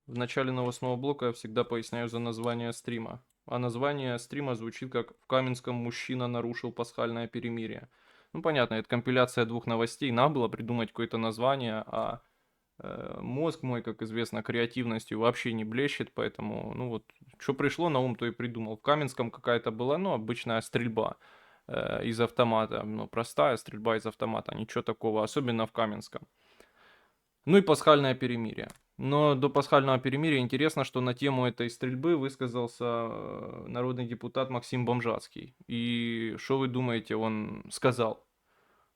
В начале новостного блока я всегда поясняю за название стрима. А название стрима звучит как «В Каменском мужчина нарушил пасхальное перемирие». Ну, понятно, это компиляция двух новостей. Надо было придумать какое-то название, а мозг мой, как известно, креативностью вообще не блещет, поэтому, ну вот, что пришло на ум, то и придумал. В Каменском какая-то была, ну, обычная стрельба из автомата, ну, простая стрельба из автомата, ничего такого, особенно в Каменском. Ну и пасхальное перемирие. Но до пасхального перемирия интересно, что на тему этой стрельбы высказался народный депутат Максим Бомжатский. И что вы думаете, он сказал?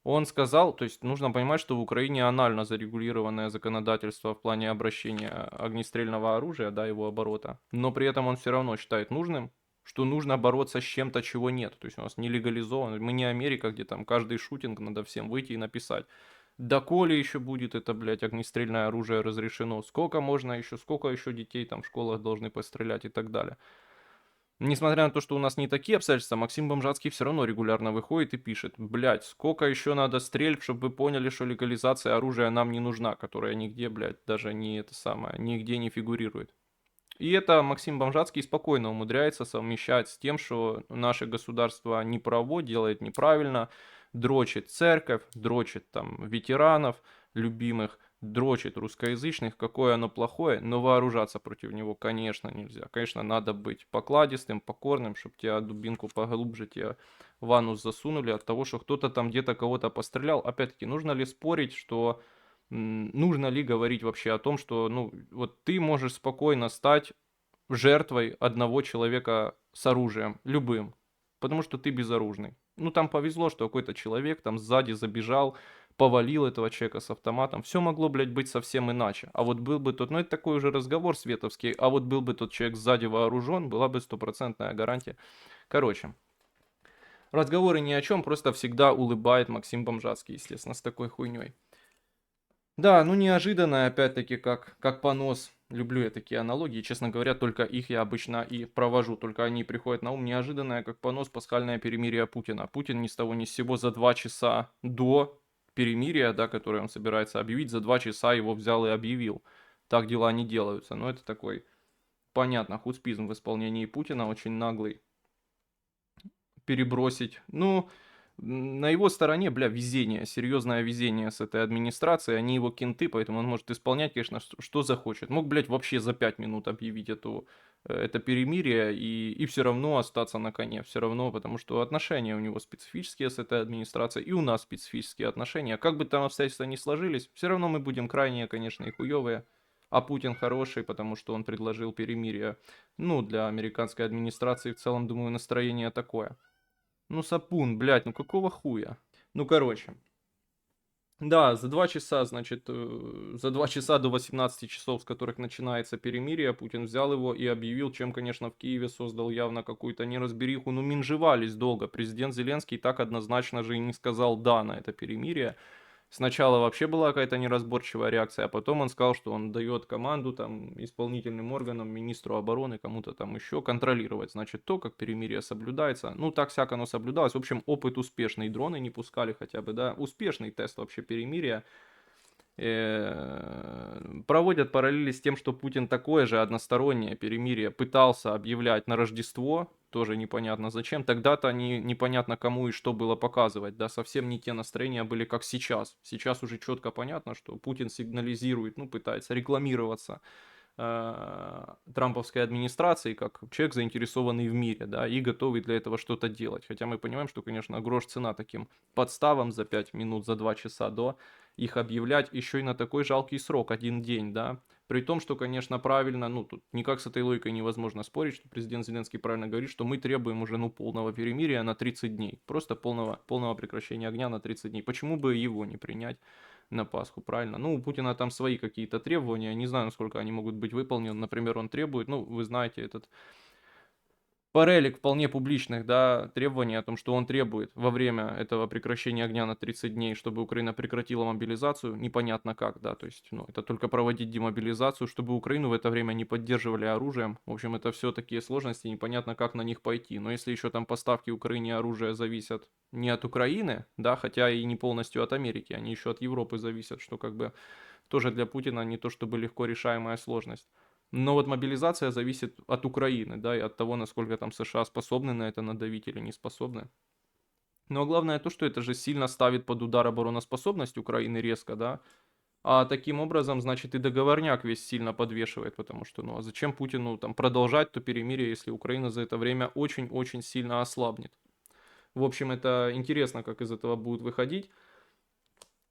Он сказал, то есть нужно понимать, что в Украине анально зарегулированное законодательство в плане обращения огнестрельного оружия, да, его оборота, но при этом он все равно считает нужным, что нужно бороться с чем-то, чего нет. То есть у нас не легализовано. Мы не Америка, где там каждый шутинг надо всем выйти и написать. Доколе еще будет это, блядь, огнестрельное оружие разрешено? Сколько можно еще, сколько еще детей там в школах должны пострелять и так далее. Несмотря на то, что у нас не такие обстоятельства, Максим Бомжатский все равно регулярно выходит и пишет: блядь, сколько еще надо стрельб, чтобы вы поняли, что легализация оружия нам не нужна, которая нигде, блядь, даже не это самое, нигде не фигурирует. И это Максим Бомжатский спокойно умудряется совмещать с тем, что наше государство неправо делает неправильно, дрочит церковь, дрочит там ветеранов любимых, дрочит русскоязычных, какое оно плохое, но вооружаться против него, конечно, нельзя. Конечно, надо быть покладистым, покорным, чтобы тебя дубинку поглубже тебе в анус засунули от того, что кто-то там где-то кого-то пострелял. Опять-таки, нужно ли спорить, что нужно ли говорить вообще о том, что, ну, вот ты можешь спокойно стать жертвой одного человека с оружием, любым, потому что ты безоружный. Ну, там повезло, что какой-то человек там сзади забежал, повалил этого человека с автоматом. Все могло, блядь, быть совсем иначе. А вот был бы тот, ну, это такой уже разговор световский, а вот был бы тот человек сзади вооружен, была бы стопроцентная гарантия. Короче, разговоры ни о чем, просто всегда улыбает Максим Бомжатский, естественно, с такой хуйней. Да, ну неожиданно, опять-таки, как понос. Люблю я такие аналогии, честно говоря, только их я обычно и провожу, только они приходят на ум. Неожиданное, как понос, пасхальное перемирие Путина. Путин ни с того ни с сего за 2 часа до перемирия, да, которое он собирается объявить, за 2 часа его взял и объявил. Так дела не делаются. Но это такой, понятно, хуцпизм в исполнении Путина, очень наглый перебросить. Ну, на его стороне, бля, везение, серьезное везение с этой администрацией, они его кенты, поэтому он может исполнять, конечно, что захочет. Мог, блядь, вообще за 5 минут объявить это перемирие и все равно остаться на коне, все равно, потому что отношения у него специфические с этой администрацией, и у нас специфические отношения. Как бы там обстоятельства ни сложились, все равно мы будем крайне, конечно, и хуевые. А Путин хороший, потому что он предложил перемирие. Ну, для американской администрации в целом, думаю, настроение такое. Ну, Сапун, блядь, ну какого хуя? Ну, короче. Да, за 2 часа, значит, за 2 часа до 18 часов, с которых начинается перемирие, Путин взял его и объявил, чем, конечно, в Киеве создал явно какую-то неразбериху. Ну, минжевались долго. Президент Зеленский так однозначно же и не сказал «да» на это перемирие. Сначала вообще была какая-то неразборчивая реакция, а потом он сказал, что он дает команду там исполнительным органам, министру обороны, кому-то там еще контролировать, значит, то, как перемирие соблюдается. Ну, так всяко оно соблюдалось. В общем, опыт успешный. Дроны не пускали хотя бы, да. Успешный тест вообще перемирия. Проводят параллели с тем, что Путин такое же одностороннее перемирие пытался объявлять на Рождество, тоже непонятно зачем. Тогда-то непонятно кому и что было показывать, да, совсем не те настроения были, как сейчас. Сейчас уже четко понятно, что Путин сигнализирует, ну, пытается рекламироваться трамповской администрации как человек, заинтересованный в мире, да, и готовый для этого что-то делать. Хотя мы понимаем, что, конечно, грош цена таким подставам за 5 минут, за 2 часа до их объявлять еще и на такой жалкий срок, 1 день, да. При том, что, конечно, правильно, ну, тут никак с этой логикой невозможно спорить, что президент Зеленский правильно говорит, что мы требуем уже, ну, полного перемирия на 30 дней. Просто полного прекращения огня на 30 дней. Почему бы его не принять на Пасху, правильно? Ну, у Путина там свои какие-то требования, не знаю, насколько они могут быть выполнены. Например, он требует, ну, вы знаете, этот Парелик вполне публичных, да, требований о том, что он требует во время этого прекращения огня на 30 дней, чтобы Украина прекратила мобилизацию, непонятно как, да, то есть, ну, это только проводить демобилизацию, чтобы Украину в это время не поддерживали оружием. В общем, это все такие сложности, непонятно как на них пойти. Но если еще там поставки Украине оружия зависят не от Украины, да, хотя и не полностью от Америки, они еще от Европы зависят, что как бы тоже для Путина не то чтобы легко решаемая сложность. Но вот мобилизация зависит от Украины, да, и от того, насколько там США способны на это надавить или не способны. Но главное то, что это же сильно ставит под удар обороноспособность Украины резко, да. А таким образом, значит, и договорняк весь сильно подвешивает, потому что, ну, а зачем Путину там продолжать то перемирие, если Украина за это время очень-очень сильно ослабнет? В общем, это интересно, как из этого будут выходить.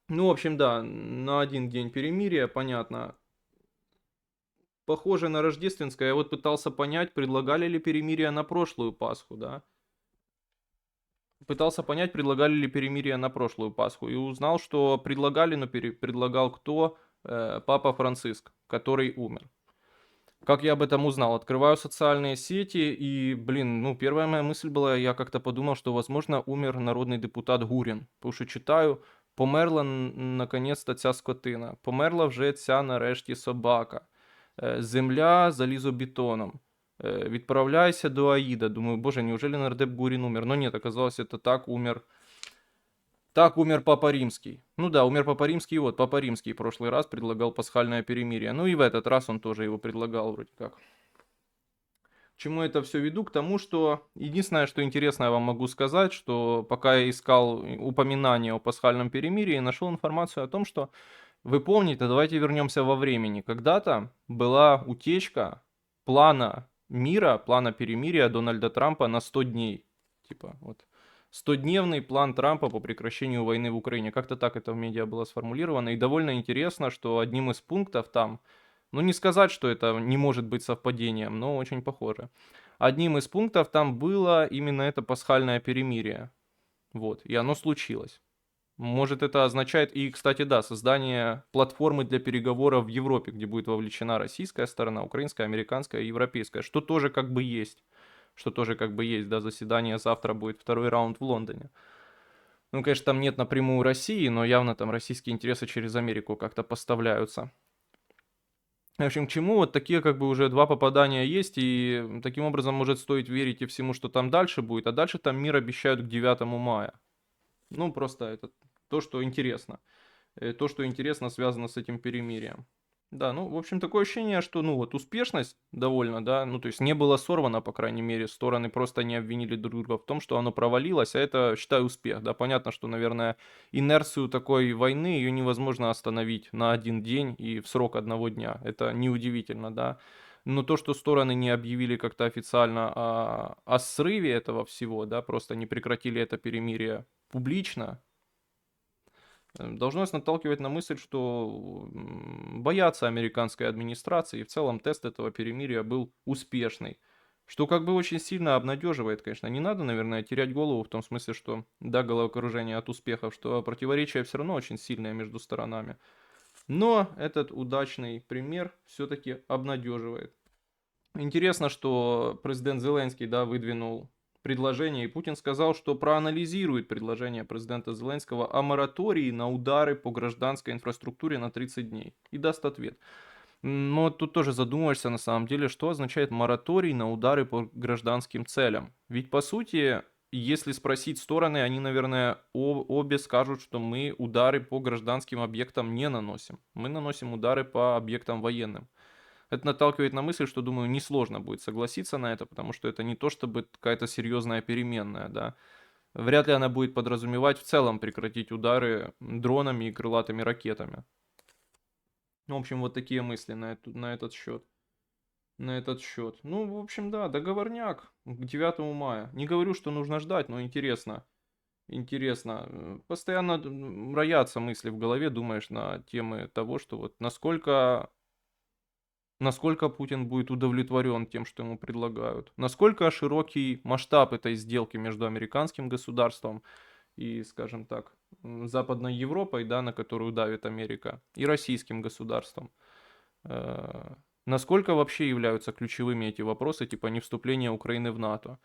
Ну, в общем, да, на один день перемирия, понятно. Похоже на рождественское. Я вот пытался понять, предлагали ли перемирие на прошлую Пасху, да. Пытался понять, предлагали ли перемирие на прошлую Пасху. И узнал, что предлагали, но предлагал кто? Папа Франциск, который умер. Как я об этом узнал? Открываю социальные сети и, блин, ну, первая моя мысль была, я как-то подумал, что, возможно, умер народний депутат Гурін. Потому що читаю, померла наконець-то ця скотина, померла вже ця нарешті собака. Земля залізобетоном. Відправляйся до Аїда. Думаю, боже, неужели нардеп Гурін умер? Но нет, оказалось, это так умер. Так умер Папа Римский. Ну да, умер Папа Римский, вот Папа Римский в прошлый раз предлагал пасхальное перемирие. Ну и в этот раз он тоже его предлагал вроде как. К чему это все веду? К тому, что единственное, что интересно я вам могу сказать, что пока я искал упоминание о пасхальном перемирии, нашел информацию о том, что вы помните, давайте вернемся во времени. Когда-то была утечка плана мира, плана перемирия Дональда Трампа на 100 дней. Типа вот 100-дневный план Трампа по прекращению войны в Украине. Как-то так это в медиа было сформулировано. И довольно интересно, что одним из пунктов там, ну не сказать, что это не может быть совпадением, но очень похоже. Одним из пунктов там было именно это пасхальное перемирие. Вот, и оно случилось. Может, это означает и, кстати, да, создание платформы для переговоров в Европе, где будет вовлечена российская сторона, украинская, американская и европейская, что тоже как бы есть. Что тоже как бы есть, да, заседание завтра будет, второй раунд в Лондоне. Ну, конечно, там нет напрямую России, но явно там российские интересы через Америку как-то поставляются. В общем, к чему вот такие как бы уже два попадания есть, и таким образом может стоить верить и всему, что там дальше будет, а дальше там мир обещают к 9 мая. Ну, просто это то, что интересно. То, что интересно, связано с этим перемирием. Да, ну, в общем, такое ощущение, что, ну, вот успешность довольно, да, ну, то есть не было сорвано, по крайней мере, стороны просто не обвинили друг друга в том, что оно провалилось, а это, считаю, успех, да, понятно, что, наверное, инерцию такой войны, ее невозможно остановить на один день и в срок одного дня, это неудивительно, да, но то, что стороны не объявили как-то официально о срыве этого всего, да, просто не прекратили это перемирие публично, должно нас наталкивать на мысль, что боятся американской администрации, и в целом тест этого перемирия был успешный. Что как бы очень сильно обнадеживает, конечно. Не надо, наверное, терять голову в том смысле, что, да, головокружение от успехов, что противоречия все равно очень сильные между сторонами. Но этот удачный пример все-таки обнадеживает. Интересно, что президент Зеленский, да, выдвинул предложение, и Путин сказал, что проанализирует предложение президента Зеленского о моратории на удары по гражданской инфраструктуре на 30 дней и даст ответ. Но тут тоже задумаешься на самом деле, что означает мораторий на удары по гражданским целям. Ведь по сути, если спросить стороны, они, наверное, обе скажут, что мы удары по гражданским объектам не наносим. Мы наносим удары по объектам военным. Это наталкивает на мысль, что, думаю, несложно будет согласиться на это, потому что это не то чтобы какая-то серьезная переменная, да. Вряд ли она будет подразумевать в целом прекратить удары дронами и крылатыми ракетами. В общем, вот такие мысли на этот счет. На этот счет. Ну, в общем, да, договорняк к 9 мая. Не говорю, что нужно ждать, но интересно. Интересно. Постоянно роятся мысли в голове, думаешь на темы того, что вот насколько Путин будет удовлетворен тем, что ему предлагают? Насколько широкий масштаб этой сделки между американским государством и, скажем так, Западной Европой, да, на которую давит Америка, и российским государством? Насколько вообще являются ключевыми эти вопросы, типа не вступления Украины в НАТО?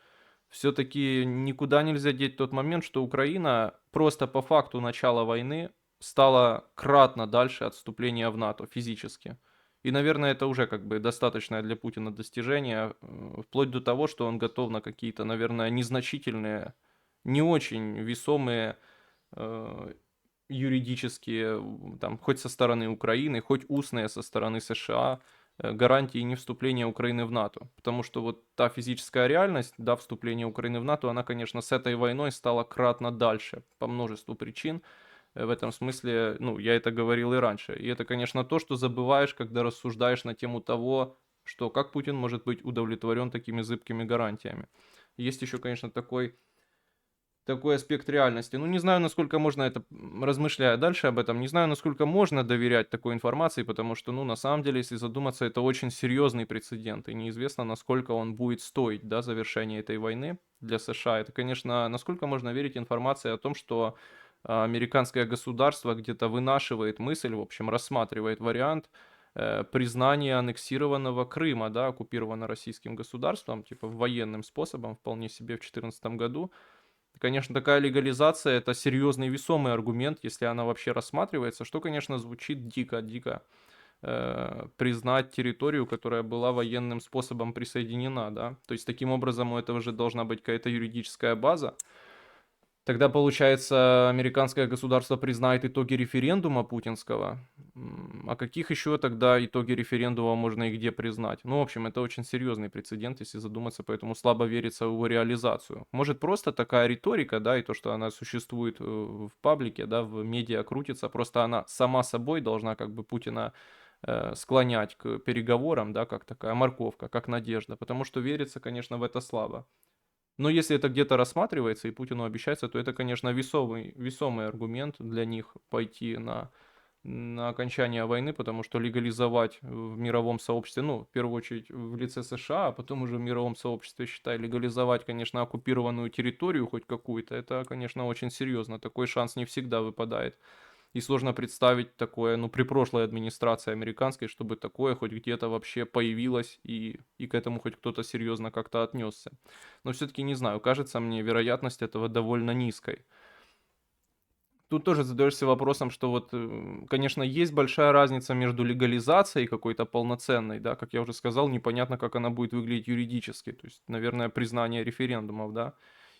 Все-таки никуда нельзя деть тот момент, что Украина просто по факту начала войны стала кратно дальше от вступления в НАТО физически. И, наверное, это уже как бы достаточное для Путина достижение, вплоть до того, что он готов на какие-то, наверное, незначительные, не очень весомые э, юридические, там, хоть со стороны Украины, хоть устные со стороны США, гарантии не вступления Украины в НАТО. Потому что вот та физическая реальность, да, вступления Украины в НАТО, она, конечно, с этой войной стала кратно дальше по множеству причин. В этом смысле, ну, я это говорил и раньше. И это, конечно, то, что забываешь, когда рассуждаешь на тему того, что как Путин может быть удовлетворен такими зыбкими гарантиями. Есть еще, конечно, такой аспект реальности. Ну, не знаю, насколько можно это, размышляя дальше об этом, не знаю, насколько можно доверять такой информации, потому что, ну, на самом деле, если задуматься, это очень серьезный прецедент, и неизвестно, насколько он будет стоить, да, завершения этой войны для США. Это, конечно, насколько можно верить информации о том, что американское государство где-то вынашивает мысль, в общем, рассматривает вариант признания аннексированного Крыма, да, оккупировано российским государством, типа военным способом, вполне себе в 2014 году. Конечно, такая легализация — это серьезный весомый аргумент, если она вообще рассматривается, что, конечно, звучит дико признать территорию, которая была военным способом присоединена, да. То есть таким образом у этого же должна быть какая-то юридическая база. Тогда, получается, американское государство признает итоги референдума путинского. А каких еще тогда итоги референдума можно и где признать? Ну, в общем, это очень серьезный прецедент, если задуматься, поэтому слабо верится в его реализацию. Может, просто такая риторика, да, и то, что она существует в паблике, да, в медиа крутится, просто она сама собой должна как бы Путина склонять к переговорам, да, как такая морковка, как надежда, потому что верится, конечно, в это слабо. Но если это где-то рассматривается и Путину обещается, то это, конечно, весомый аргумент для них пойти на окончание войны, потому что легализовать в мировом сообществе, ну, в первую очередь в лице США, а потом уже в мировом сообществе, считай, легализовать, конечно, оккупированную территорию хоть какую-то, это, конечно, очень серьезно. Такой шанс не всегда выпадает. И сложно представить такое, ну, при прошлой администрации американской, чтобы такое хоть где-то вообще появилось и к этому хоть кто-то серьезно как-то отнесся. Но все-таки не знаю, кажется мне вероятность этого довольно низкой. Тут тоже задаешься вопросом, что вот, конечно, есть большая разница между легализацией какой-то полноценной, да, как я уже сказал, непонятно, как она будет выглядеть юридически, то есть, наверное, признание референдумов, да,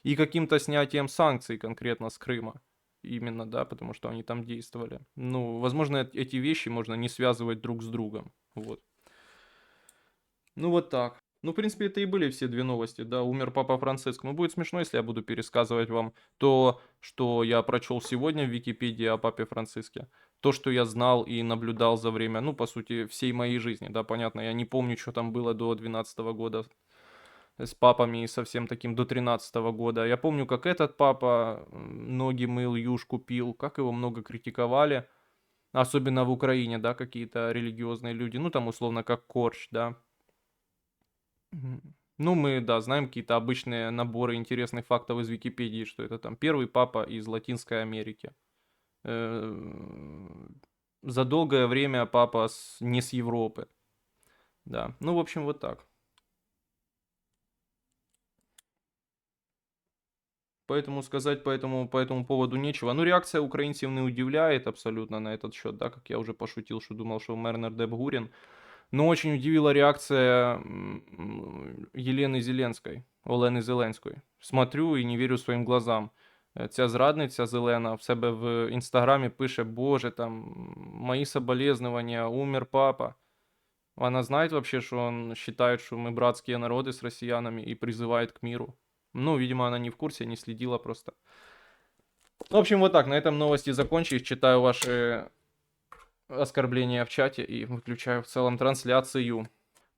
и каким-то снятием санкций конкретно с Крыма. Именно, да, потому что они там действовали. Ну, возможно, эти вещи можно не связывать друг с другом. Вот. Ну, вот так. Ну, в принципе, это и были все две новости, да. Умер Папа Франциск. Ну, будет смешно, если я буду пересказывать вам то, что я прочел сегодня в Википедии о Папе Франциске. То, что я знал и наблюдал за время, ну, по сути, всей моей жизни, да, понятно. Я не помню, что там было до 12 года с папами и совсем таким до 13 года. Я помню, как этот папа ноги мыл, юшку пил, как его много критиковали. Особенно в Украине, да, какие-то религиозные люди. Ну, там, условно, как Корч, да. Ну, мы, да, знаем какие-то обычные наборы интересных фактов из Википедии, что это там первый папа из Латинской Америки. Э, За долгое время папа не с Европы. Да, ну, в общем, вот так. Поэтому сказать по этому поводу нечего. Ну, реакция украинцев не удивляет абсолютно на этот счет, да, как я уже пошутил, что думал, что мэр нардеп Гурин. Но очень удивила реакция Елены Зеленской, Олени Зеленської. Смотрю і не вірю своїм глазам. Ця зрадниця Зелена в себе в інстаграмі пише: Боже, там, мої соболезнования, умер папа. Она знает вообще, что он считает, что мы братские народы с россиянами и призывает к миру. Ну, видимо, она не в курсе, не следила просто. В общем, вот так, на этом новости закончились. Читаю ваши оскорбления в чате и выключаю в целом трансляцию.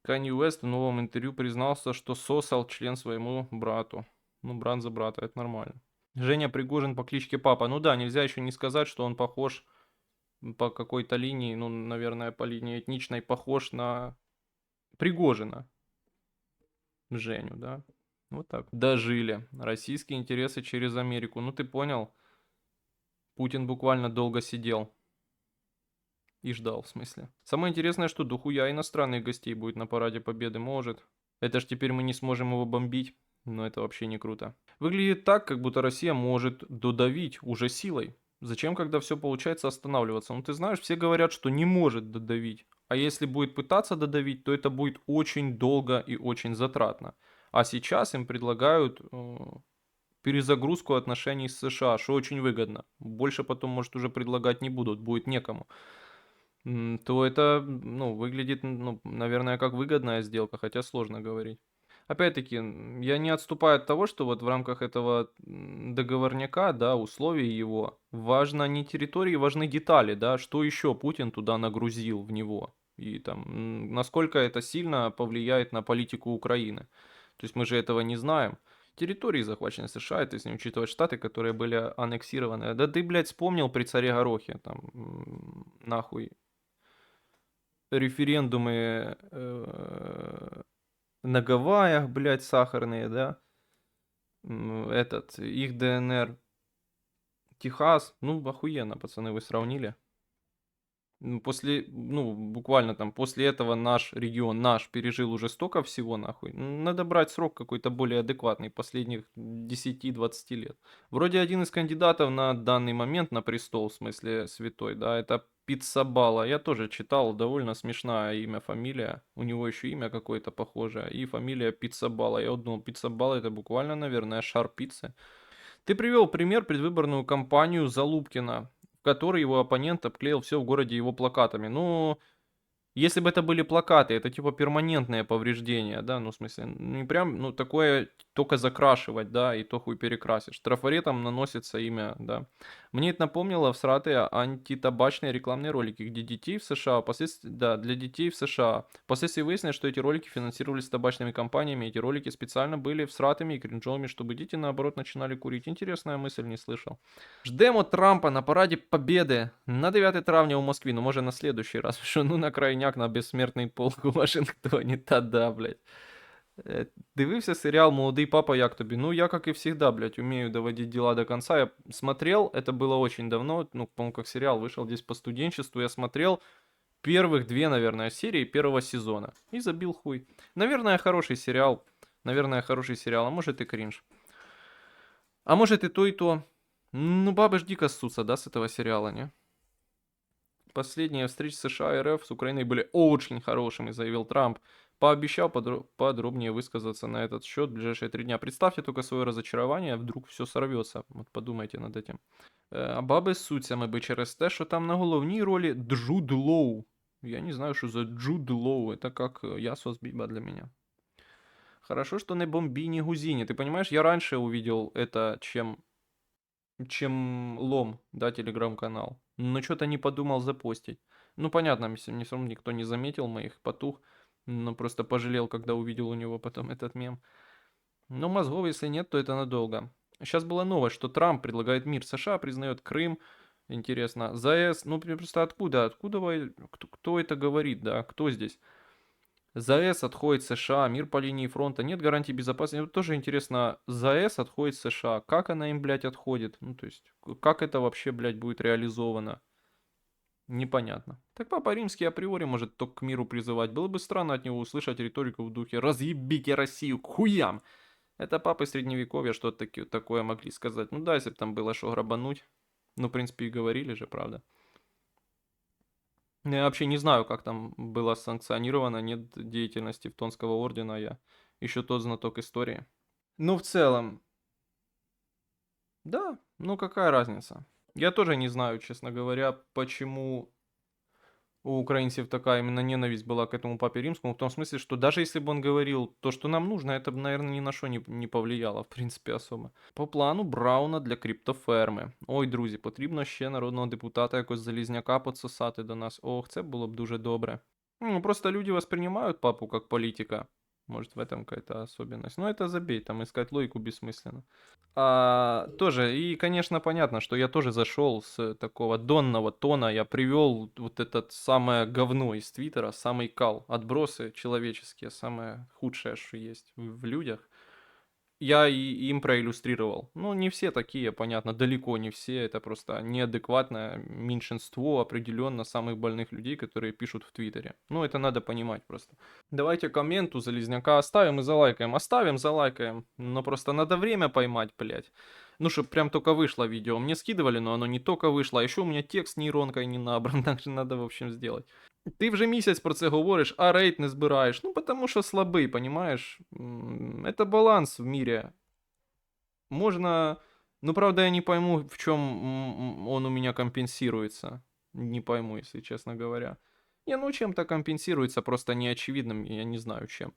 Канье Уэст в новом интервью признался, что сосал член своему брату. Ну, брат за брата, это нормально. Женя Пригожин по кличке Папа. Ну да, нельзя еще не сказать, что он похож по какой-то линии, ну, наверное, по линии этничной, похож на Пригожина. Женю, да. Вот так. Дожили. Российские интересы через Америку. Ну, ты понял. Путин буквально долго сидел. И ждал, в смысле. Самое интересное, что дохуя иностранных гостей будет на Параде Победы, может. Это ж теперь мы не сможем его бомбить. Но это вообще не круто. Выглядит так, как будто Россия может додавить уже силой. Зачем, когда все получается, останавливаться? Ну ты знаешь, все говорят, что не может додавить. А если будет пытаться додавить, то это будет очень долго и очень затратно. А сейчас им предлагают перезагрузку отношений с США, что очень выгодно. Больше потом, может, уже предлагать не будут, будет некому. То это, ну, выглядит, ну, наверное, как выгодная сделка, хотя сложно говорить. Опять-таки, я не отступаю от того, что вот в рамках этого договорняка, да, условий его, важно не территории, важны детали, да, что еще Путин туда нагрузил в него, и там, насколько это сильно повлияет на политику Украины. То есть мы же этого не знаем. Территории захвачены США, это если не учитывать штаты, которые были аннексированы. Да ты, блядь, вспомнил при царе Горохе, там, нахуй, референдумы на Гавайях, блядь, сахарные, да, их ДНР, Техас, ну, охуенно, пацаны, вы сравнили. После, ну, буквально там, после этого наш регион, наш, пережил уже столько всего, нахуй. Надо брать срок какой-то более адекватный, последних 10-20 лет. Вроде один из кандидатов на данный момент на престол, в смысле святой, да, это Пиццабала. Я тоже читал, довольно смешная имя, фамилия. У него еще имя какое-то похожее. И фамилия Пиццабала. Я вот думал, Пиццабала это буквально, наверное, шар пиццы. Ты привел пример предвыборную кампанию Залупкина, в которой его оппонент обклеил все в городе его плакатами. Ну, если бы это были плакаты, это типа перманентное повреждение, да, ну, в смысле, не прям, ну, такое только закрашивать, да, и то хуй перекрасишь. Трафаретом наносится имя, да. Мне это напомнило всратые антитабачные рекламные ролики, где детей в США, да, для детей в США. Впоследствии выяснилось, что эти ролики финансировались табачными компаниями, эти ролики специально были всратыми и кринжовыми, чтобы дети, наоборот, начинали курить. Интересная мысль, не слышал. Ждем от Трампа на параді Побєди на 9 травня у Москві. Ну, може, на следующий раз. Що ну на крайняк на безсмертний полк у Вашингтоні. Та да, блядь. Дивився сериал «Молодой папа», як тобі? Ну, я, как и всегда, блядь, умею доводить дела до конца. Я смотрел, это было очень давно, ну, по-моему, как сериал вышел здесь по студенчеству. Я смотрел первых две, наверное, серии первого сезона. И забил хуй. Наверное, хороший сериал. Наверное, хороший сериал. А может и кринж. А может и то, и то. Ну, бабы ж дико ссутся, да, с этого сериала, не? Последние встречи США и РФ с Украиной были очень хорошими, заявил Трамп. Пообещал подробнее высказаться на этот счет в ближайшие 3 дня. Представьте только свое разочарование, вдруг все сорвется. Вот подумайте над этим. А баби ссуться ми би через те, що там на головній ролі Джуд Лоу. Я не знаю, что за Джуд Лоу. Это как Ясос Биба для меня. Хорошо, что не Бомбини Гузини. Ты понимаешь, я раньше увидел это, чем Лом, да, телеграм-канал. Но что-то не подумал запостить. Ну, понятно, мне все равно никто не заметил моих потух. Но просто пожалел, когда увидел у него потом этот мем. Но мозгов, если нет, то это надолго. Сейчас была новость, что Трамп предлагает мир. США признает Крым. Интересно. ЗАЭС, ну просто откуда? Кто это говорит, да? Кто здесь? ЗАЭС отходит США, мир по линии фронта, нет гарантий безопасности. Вот тоже интересно, ЗАЭС отходит США, как она им, блядь, отходит? Ну, то есть, как это вообще, блядь, будет реализовано? Непонятно. Так Папа Римский априори может только к миру призывать. Было бы странно от него услышать риторику в духе «разъебите Россию к хуям». Это папы средневековья что-то такое могли сказать. Ну да, если бы там было что грабануть. Ну, в принципе, и говорили же, правда. Я вообще не знаю, как там было санкционировано, нет деятельности Тевтонского ордена, я еще тот знаток истории. Ну, в целом, да, ну какая разница? Я тоже не знаю, честно говоря, почему у украинцев такая именно ненависть была к этому папе римскому, в том смысле, что даже если бы он говорил то, что нам нужно, это бы, наверное, ни на что не повлияло, в принципі, особо. По плану Брауна для криптоферми. Ой, друзі, потрібно ще народного депутата якось залізняка підсосати до нас. Ох, це було б дуже добре. Ну, просто люди воспринимают папу как политика. Может, в этом какая-то особенность. Но это забей, там искать логику бессмысленно. Тоже, и, конечно, понятно, что я тоже зашел с такого донного тона. Я привел вот этот самое говно из Твиттера, самый кал, отбросы человеческие, самое худшее, что есть в людях. Я и им проиллюстрировал. Ну, не все такие, понятно, далеко не все. Это просто неадекватное меньшинство определенно самых больных людей, которые пишут в Твиттере. Ну, это надо понимать просто. Давайте коммент у Залезняка оставим и залайкаем. Оставим, залайкаем. Но просто надо время поймать, блядь. Ну, чтобы прям только вышло видео. Мне скидывали, но оно не только вышло. А еще у меня текст нейронкой не набран. Так же надо, в общем, сделать. Ти вже місяць про це говориш, а рейд не збираєш. Ну, потому що слабий, понимаешь? Это баланс в мире. Можно... Ну, правда, я не пойму, в чем он у меня компенсируется. Не пойму, если честно говоря. Не, ну чем-то компенсируется, просто неочевидным, я не знаю чем.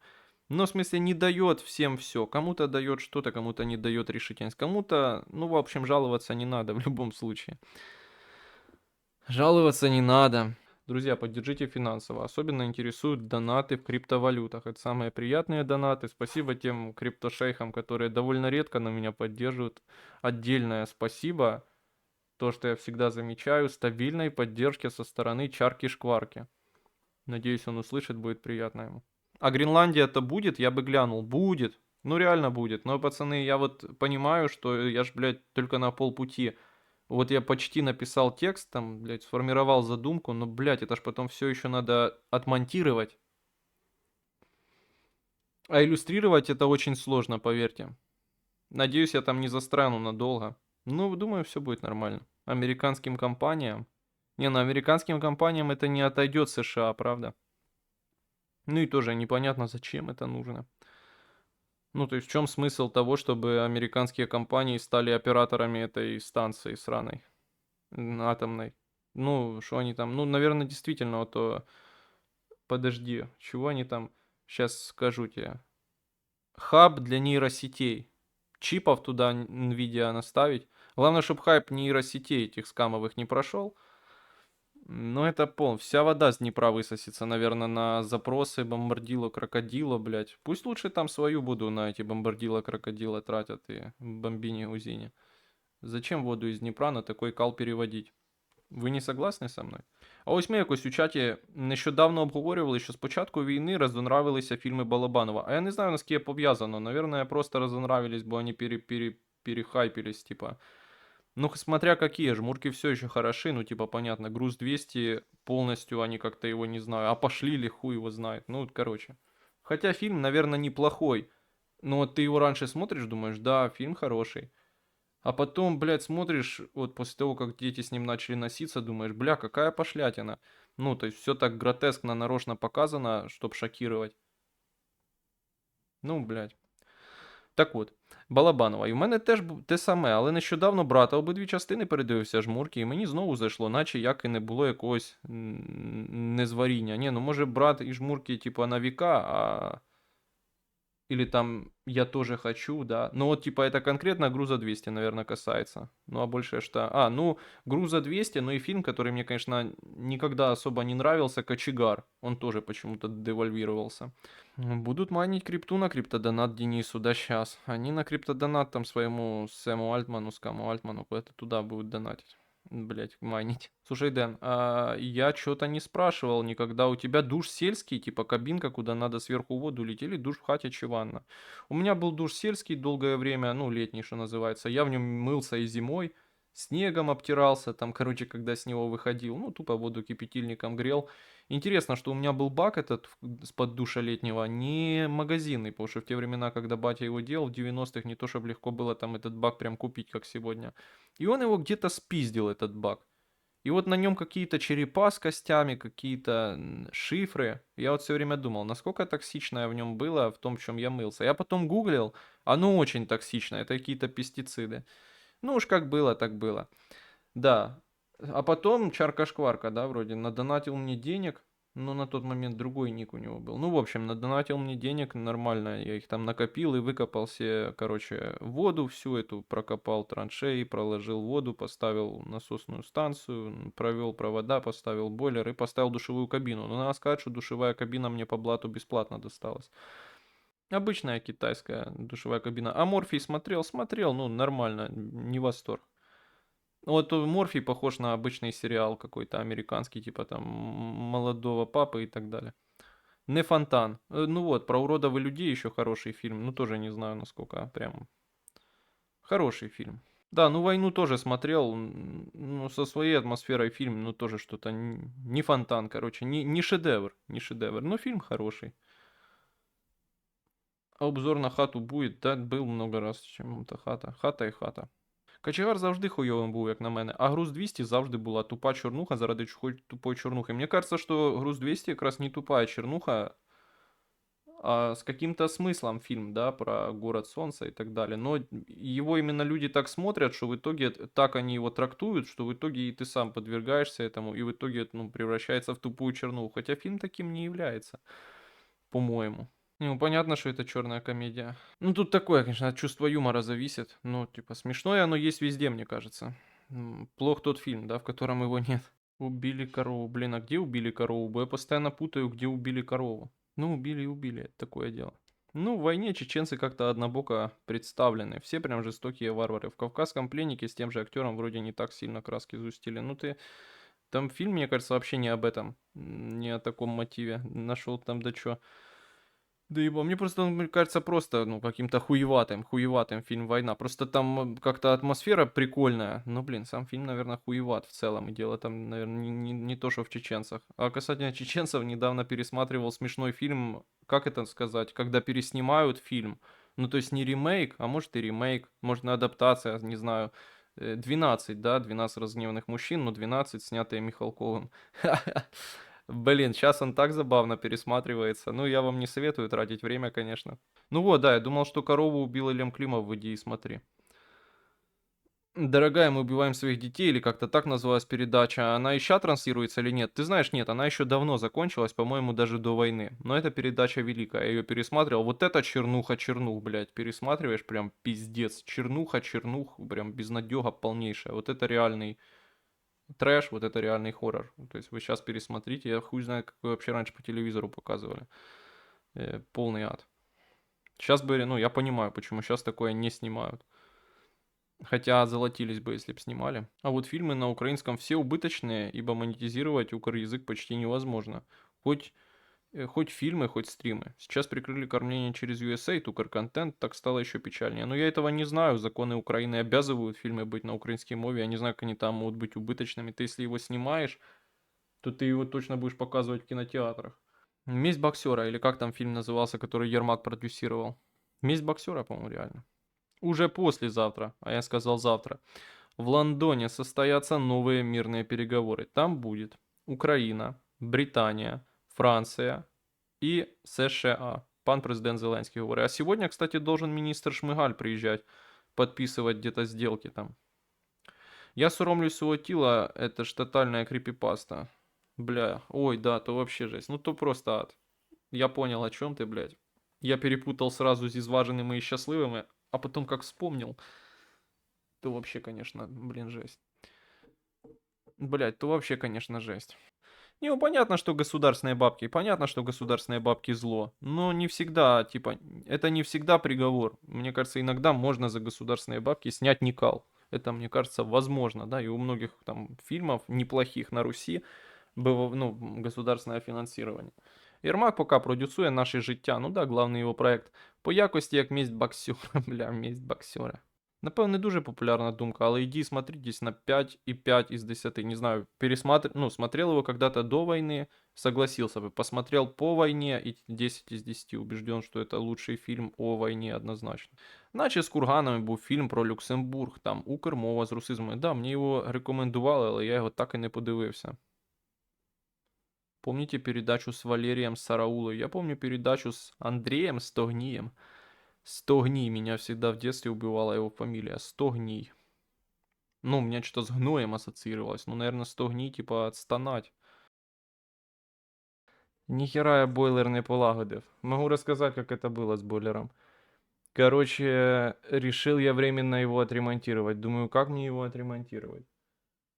Но в смысле не дает всем все. Кому-то дает что-то, кому-то не дает решительность. Кому-то, ну, в общем, жаловаться не надо в любом случае. Жаловаться не надо. Друзья, поддержите финансово. Особенно интересуют донаты в криптовалютах. Это самые приятные донаты. Спасибо тем криптошейхам, которые довольно редко на меня поддерживают. Отдельное спасибо. То, что я всегда замечаю, стабильной поддержки со стороны Чарки-Шкварки. Надеюсь, он услышит, будет приятно ему. А Гренландия-то будет? Я бы глянул. Будет. Ну, реально будет. Но, пацаны, я вот понимаю, что я ж, блядь, только на полпути. Вот я почти написал текст, там, блядь, сформировал задумку, но, блядь, это ж потом все еще надо отмонтировать. А иллюстрировать это очень сложно, поверьте. Надеюсь, я там не застряну надолго. Ну, думаю, все будет нормально. Американским компаниям. Не, ну американским компаниям это не отойдет США, правда? Ну и тоже непонятно, зачем это нужно. Ну, то есть в чем смысл того, чтобы американские компании стали операторами этой станции сраной, атомной? Ну, что они там? Ну, наверное, действительно, вот то... Подожди, чего они там? Сейчас скажу тебе. Хаб для нейросетей. Чипов туда NVIDIA наставить. Главное, чтобы хайп нейросетей этих скамовых не прошел. Ну, это вся вода с Днепра высосется, наверное, на запросы бомбардило крокодила, блядь. Пусть лучше там свою буду на эти бомбардило крокодила тратят и бомбини Узини. Зачем воду из Дніпра на такой кал переводить? Ви не согласні со мною? А ось ми якось у чаті нещодавно обговорювали, що з початку війни розонравилися фільми Балабанова. А я не знаю, наскільки пов'язано. Наверное, просто розонравились, бо вони перехайпились, типа. Ну, смотря какие, жмурки все еще хороши, ну, типа, понятно, груз 200 полностью они как-то его, не знаю, а пошли ли, хуй его знает, ну, короче. Хотя фильм, наверное, неплохой, но вот ты его раньше смотришь, думаешь, да, фильм хороший. А потом, блядь, смотришь, вот после того, как дети с ним начали носиться, думаешь, бля, какая пошлятина. Ну, то есть все так гротескно, нарочно показано, чтобы шокировать. Ну, блядь. Так от, Балабанова. І в мене теж те саме, але нещодавно брата обидві частини передивився жмурки, і мені знову зайшло, наче як і не було якогось незваріння. Ні, ну може брат і жмурки, типа, на віка, а. Или там я тоже хочу, да. Но вот типа это конкретно Груза 200, наверное, касается. Ну а больше что? А, ну Груза 200, ну и фильм, который мне, конечно, никогда особо не нравился, Кочегар. Он тоже почему-то девальвировался. Будут майнить крипту на криптодонат Денису, да сейчас. Они на криптодонат там своему Сэму Альтману, Скаму Альтману куда-то туда будут донатить. Блять, майнить. Слушай, Дэн, а я что-то не спрашивал никогда. У тебя душ сельский, типа кабинка, куда надо сверху воду лить, или душ в хате чеванна? У меня был душ сельский долгое время, ну, летний, что называется. Я в нем мылся и зимой, снегом обтирался, там, короче, когда с него выходил. Ну, тупо воду кипятильником грел. Интересно, что у меня был бак этот с-под душа летнего, не магазинный, потому что в те времена, когда батя его делал, в 90-х, не то чтобы легко было там этот бак прям купить, как сегодня. И он его где-то спиздил, этот бак. И вот на нем какие-то черепа с костями, какие-то шифры. Я вот все время думал, насколько токсичное в нем было, в том, в чем я мылся. Я потом гуглил, оно очень токсичное, это какие-то пестициды. Ну уж как было, так было. Да. А потом Чарка-Шкварка, да, вроде, надонатил мне денег, но на тот момент другой ник у него был. Ну, в общем, надонатил мне денег нормально, я их там накопил и выкопал себе, короче, воду всю эту, прокопал траншеи, проложил воду, поставил насосную станцию, провел провода, поставил бойлер и поставил душевую кабину. Но надо сказать, что душевая кабина мне по блату бесплатно досталась. Обычная китайская душевая кабина. А Морфий смотрел, ну, нормально, не восторг. Вот Морфий похож на обычный сериал какой-то американский, типа там молодого папы и так далее. Не фонтан. Ну вот, про уродов и людей еще хороший фильм. Ну тоже не знаю, насколько прям хороший фильм. Да, ну «Войну» тоже смотрел, ну, со своей атмосферой фильм, ну, тоже что-то не фонтан, короче, не шедевр, не шедевр, но фильм хороший. А обзор на хату будет, да, был много раз, чем это хата. Хата і хата. Кочегар завжди хуйовим був, як на мене, а груз 200 завжди була тупа чорнуха заради тупої чорнухи. Мені кажется, що груз 200 якраз не тупая чернуха, с каким-то смыслом фильм, да, про город солнца и так далее. Но его именно люди так смотрят, что в итоге так они его трактуют, что в итоге и ты сам подвергаешься этому, и в итоге это, ну, превращается в тупую чернуху. Хотя фильм таким не является, по-моему. Ну, понятно, что это черная комедия. Ну, тут такое, конечно, от чувства юмора зависит. Ну, типа, смешное оно есть везде, мне кажется. Плох тот фильм, да, в котором его нет. Убили корову. Блин, а где убили корову? Бо я постоянно путаю, где убили корову. Ну, убили и убили, это такое дело. Ну, в войне чеченцы как-то однобоко представлены. Все прям жестокие варвары. В «Кавказском пленнике» с тем же актером вроде не так сильно краски сгустили. Ну, ты... Там фильм, мне кажется, вообще не об этом. Не о таком мотиве. Нашел там да чё. Да ебо, мне просто он, мне кажется, просто, ну, каким-то хуеватым фильм «Война». Просто там как-то атмосфера прикольная. Но, блин, сам фильм, наверное, хуеват в целом. И дело там, наверное, не то, что в чеченцах. А касательно чеченцев, недавно пересматривал смешной фильм, как это сказать, когда переснимают фильм. Ну, то есть не ремейк, а может и ремейк, может, на адаптация, не знаю. 12, да, 12 разгневанных мужчин, но 12 снятые Михалковым. Блин, сейчас он так забавно пересматривается. Ну, я вам не советую тратить время, конечно. Ну вот, да, я думал, что корову убил Ильям Климов, выйди и смотри. Дорогая, мы убиваем своих детей, или как-то так называлась передача. Она еще транслируется или нет? Ты знаешь, нет, она еще давно закончилась, по-моему, даже до войны. Но эта передача великая, я ее пересматривал. Вот это чернух, блядь, пересматриваешь, прям пиздец. Чернух, прям безнадега полнейшая. Вот это реальный трэш, вот это реальный хоррор. То есть вы сейчас пересмотрите, я хуй знает, как вы вообще раньше по телевизору показывали. Полный ад. Сейчас бы, ну, я понимаю, почему сейчас такое не снимают. Хотя золотились бы, если бы снимали. А вот фильмы на украинском все убыточные, ибо монетизировать язык почти невозможно. Хоть, хоть фильмы, хоть стримы. Сейчас прикрыли кормление через USA, тукар-контент, так стало еще печальнее. Но я этого не знаю, законы Украины обязывают фильмы быть на украинской мове, я не знаю, как они там могут быть убыточными. Ты если его снимаешь, то ты его точно будешь показывать в кинотеатрах. «Месть боксера», или как там фильм назывался, который Ермак продюсировал. «Месть боксера», по-моему, реально. Уже послезавтра, а я сказал завтра, в Лондоне состоятся новые мирные переговоры. Там будет Украина, Британия, Франция и США. Пан президент Зеленский говорит. А сегодня, кстати, должен министр Шмыгаль приезжать, подписывать где-то сделки там. Я соромлюсь свого тіла, это ж тотальная крипипаста. Бля, ой, да, то вообще жесть. Ну то просто ад. Я понял, о чем ты, блядь. Я перепутал сразу с изваженными и счастливыми, а потом как вспомнил, то вообще, конечно, блин, жесть. Блядь, то вообще, конечно, жесть. Не, ну понятно, что государственные бабки зло, но не всегда, типа, это не всегда приговор. Мне кажется, иногда можно за государственные бабки снять Никал. Это, мне кажется, возможно, да, и у многих там фильмов неплохих на Руси было, ну, государственное фінансування. Єрмак поки продюсує наше життя, ну да, главний його проект. По якості як «Месть боксера», бля, «Месть боксера». Напевно, не дуже популярна думка, але иди смотритесь на 5,5 из 10. Не знаю, ну, смотрел его когда-то до войны, согласился бы. Посмотрел по войне и 10 из 10. Убежден, что это лучший фильм о войне однозначно. Наче з Курганами був фільм про Люксембург, там Укрмова з русизмами. Да, мені його рекомендували, але я його так і не подивився. Помните передачу с Валерием Сараулой? Я помню передачу с Андреем Стогнием. Стогний меня всегда в детстве убивала его фамилия. Стогний. Ну, у меня что-то с гноем ассоциировалось. Ну, наверное, стогний, типа отстонать. Нихера я бойлер не полагодив. Могу рассказать, как это было с бойлером. Короче, решил я временно его отремонтировать. Думаю, как мне его отремонтировать?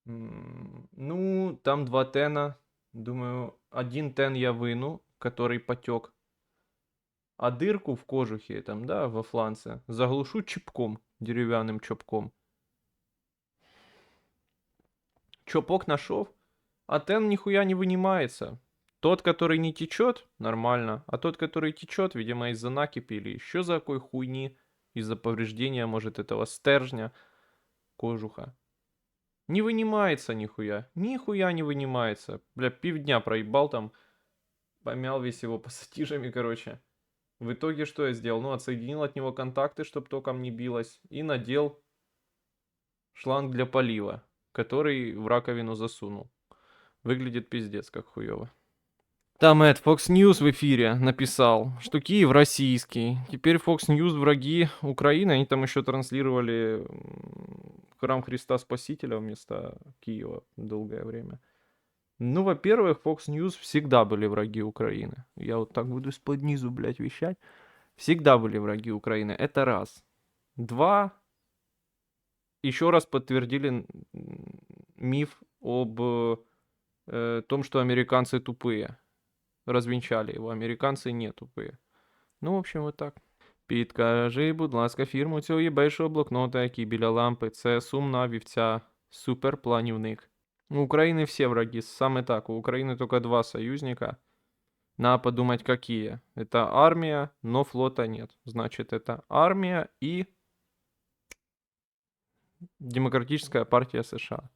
Ну, там 2 тена. Думаю, 1 тен я выну, который потек. А дырку в кожухе, там, да, во фланце, заглушу чипком, деревянным чопком. Чопок нашел, а тен нихуя не вынимается. Тот, который не течет, нормально, а тот, который течет, видимо, из-за накипи или еще за какой хуйни, из-за повреждения, может, этого стержня, кожуха. Не вынимается нихуя, нихуя не вынимается. Бля, пивдня проебал там, помял весь его пассатижами, короче. В итоге что я сделал? Ну, отсоединил от него контакты, чтобы током не билось, и надел шланг для полива, который в раковину засунул. Выглядит пиздец как хуёво. Там Fox News в эфире написал, что Киев российский. Теперь Fox News враги Украины. Они там еще транслировали храм Христа Спасителя вместо Киева долгое время. Ну, во-первых, Fox News всегда были враги Украины. Я вот так буду из-под низу, блядь, вещать. Всегда были враги Украины. Это раз. Два. Еще раз подтвердили миф об том, что американцы тупые. Развенчали его. Американцы не тупые. Ну, в общем, вот так. Підкажи, будь ласка, фірму цього єбейшого блокнота, який біля лампи. Це сумна вівця суперпланівник. У Украины все враги. Саме так. У Украины только два союзника. Надо подумать, какие. Это армия, но флота нет. Значит, это армия и Демократическая партия США.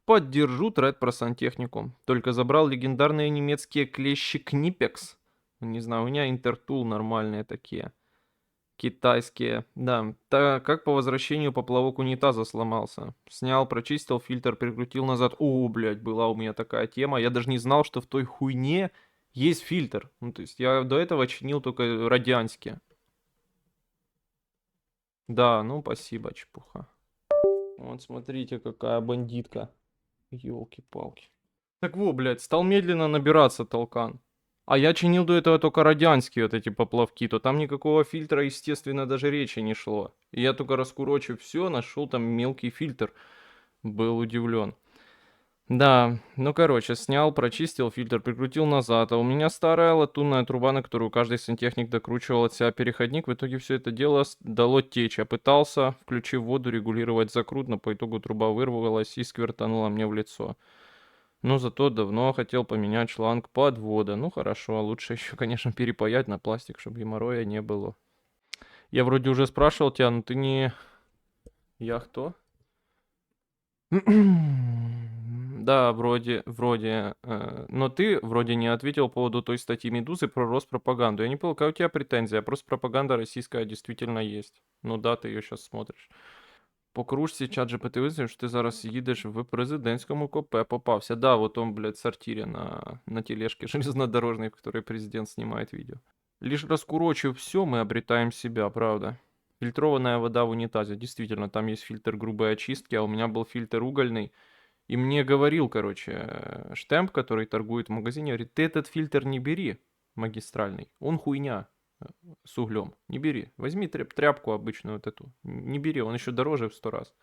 Поддержу тред про сантехнику. Только забрал легендарные немецкие клещи Книпекс. Не знаю, у меня Интертул нормальные такие. Китайские. Да, как по возвращению поплавок унитаза сломался. Снял, прочистил, фильтр прикрутил назад. О, блядь, была у меня такая тема. Я даже не знал, что в той хуйне есть фильтр. Ну, то есть я до этого чинил только радианские. Да, ну спасибо, чепуха. Вот смотрите, какая бандитка. Ёлки-палки. Так вот, блядь, стал медленно набираться толкан. А я чинил до этого только радианские вот эти поплавки, то там никакого фильтра, естественно, даже речи не шло. И я только раскурочив все, нашел там мелкий фильтр. Был удивлен. Да, ну короче, снял, прочистил фильтр, прикрутил назад, а у меня старая латунная труба, на которую каждый сантехник докручивал от себя переходник. В итоге все это дело дало течь. Я пытался, включив воду, регулировать закрут, но по итогу труба вырвалась и сквертанула мне в лицо. Но зато давно хотел поменять шланг подвода. Ну хорошо, а лучше еще, конечно, перепаять на пластик, чтобы геморроя не было. Я вроде уже спрашивал тебя, но ты не... Я кто? Да, вроде, но ты вроде не ответил по поводу той статьи Медузы про Роспропаганду. Я не понял, какая у тебя претензия? Просто пропаганда российская действительно есть. Ну да, ти її зараз смотриш. По кружці чат GPT визнав, що ти зараз їдеш в президентському купе, попався. Да, вот он, блядь, в сортире на тележке железнодорожной, в которой президент снимает видео. Лишь раскурочив все, мы обретаем себя, правда. Фильтрованная вода в унитазе. Действительно, там есть фильтр грубой очистки, а у меня был фильтр угольный. И мне говорил, короче, штемп, который торгует в магазине, говорит, ты этот фильтр не бери, магистральный, он хуйня с углем, не бери. Возьми тряпку обычную вот эту, не бери, он еще дороже в 100 раз.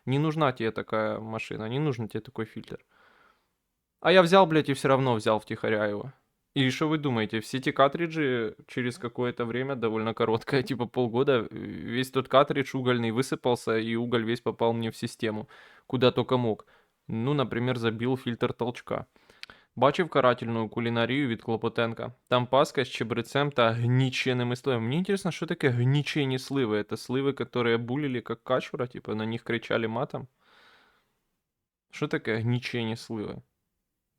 Не нужна тебе такая машина, не нужен тебе такой фильтр. А я взял, блядь, и все равно взял втихаря его. И что вы думаете, все эти картриджи через какое-то время, довольно короткое, типа полгода, весь тот картридж угольный высыпался, и уголь весь попал мне в систему, куда только мог. Ну, например, забил фильтр толчка. Бачив карательну кулінарію від Клопотенка. Там паска з чебрецем та гніченими сливами. Мне интересно, что такое гничение сливы? Это сливы, которые булили как качура, типа на них кричали матом? Что такое гничение сливы?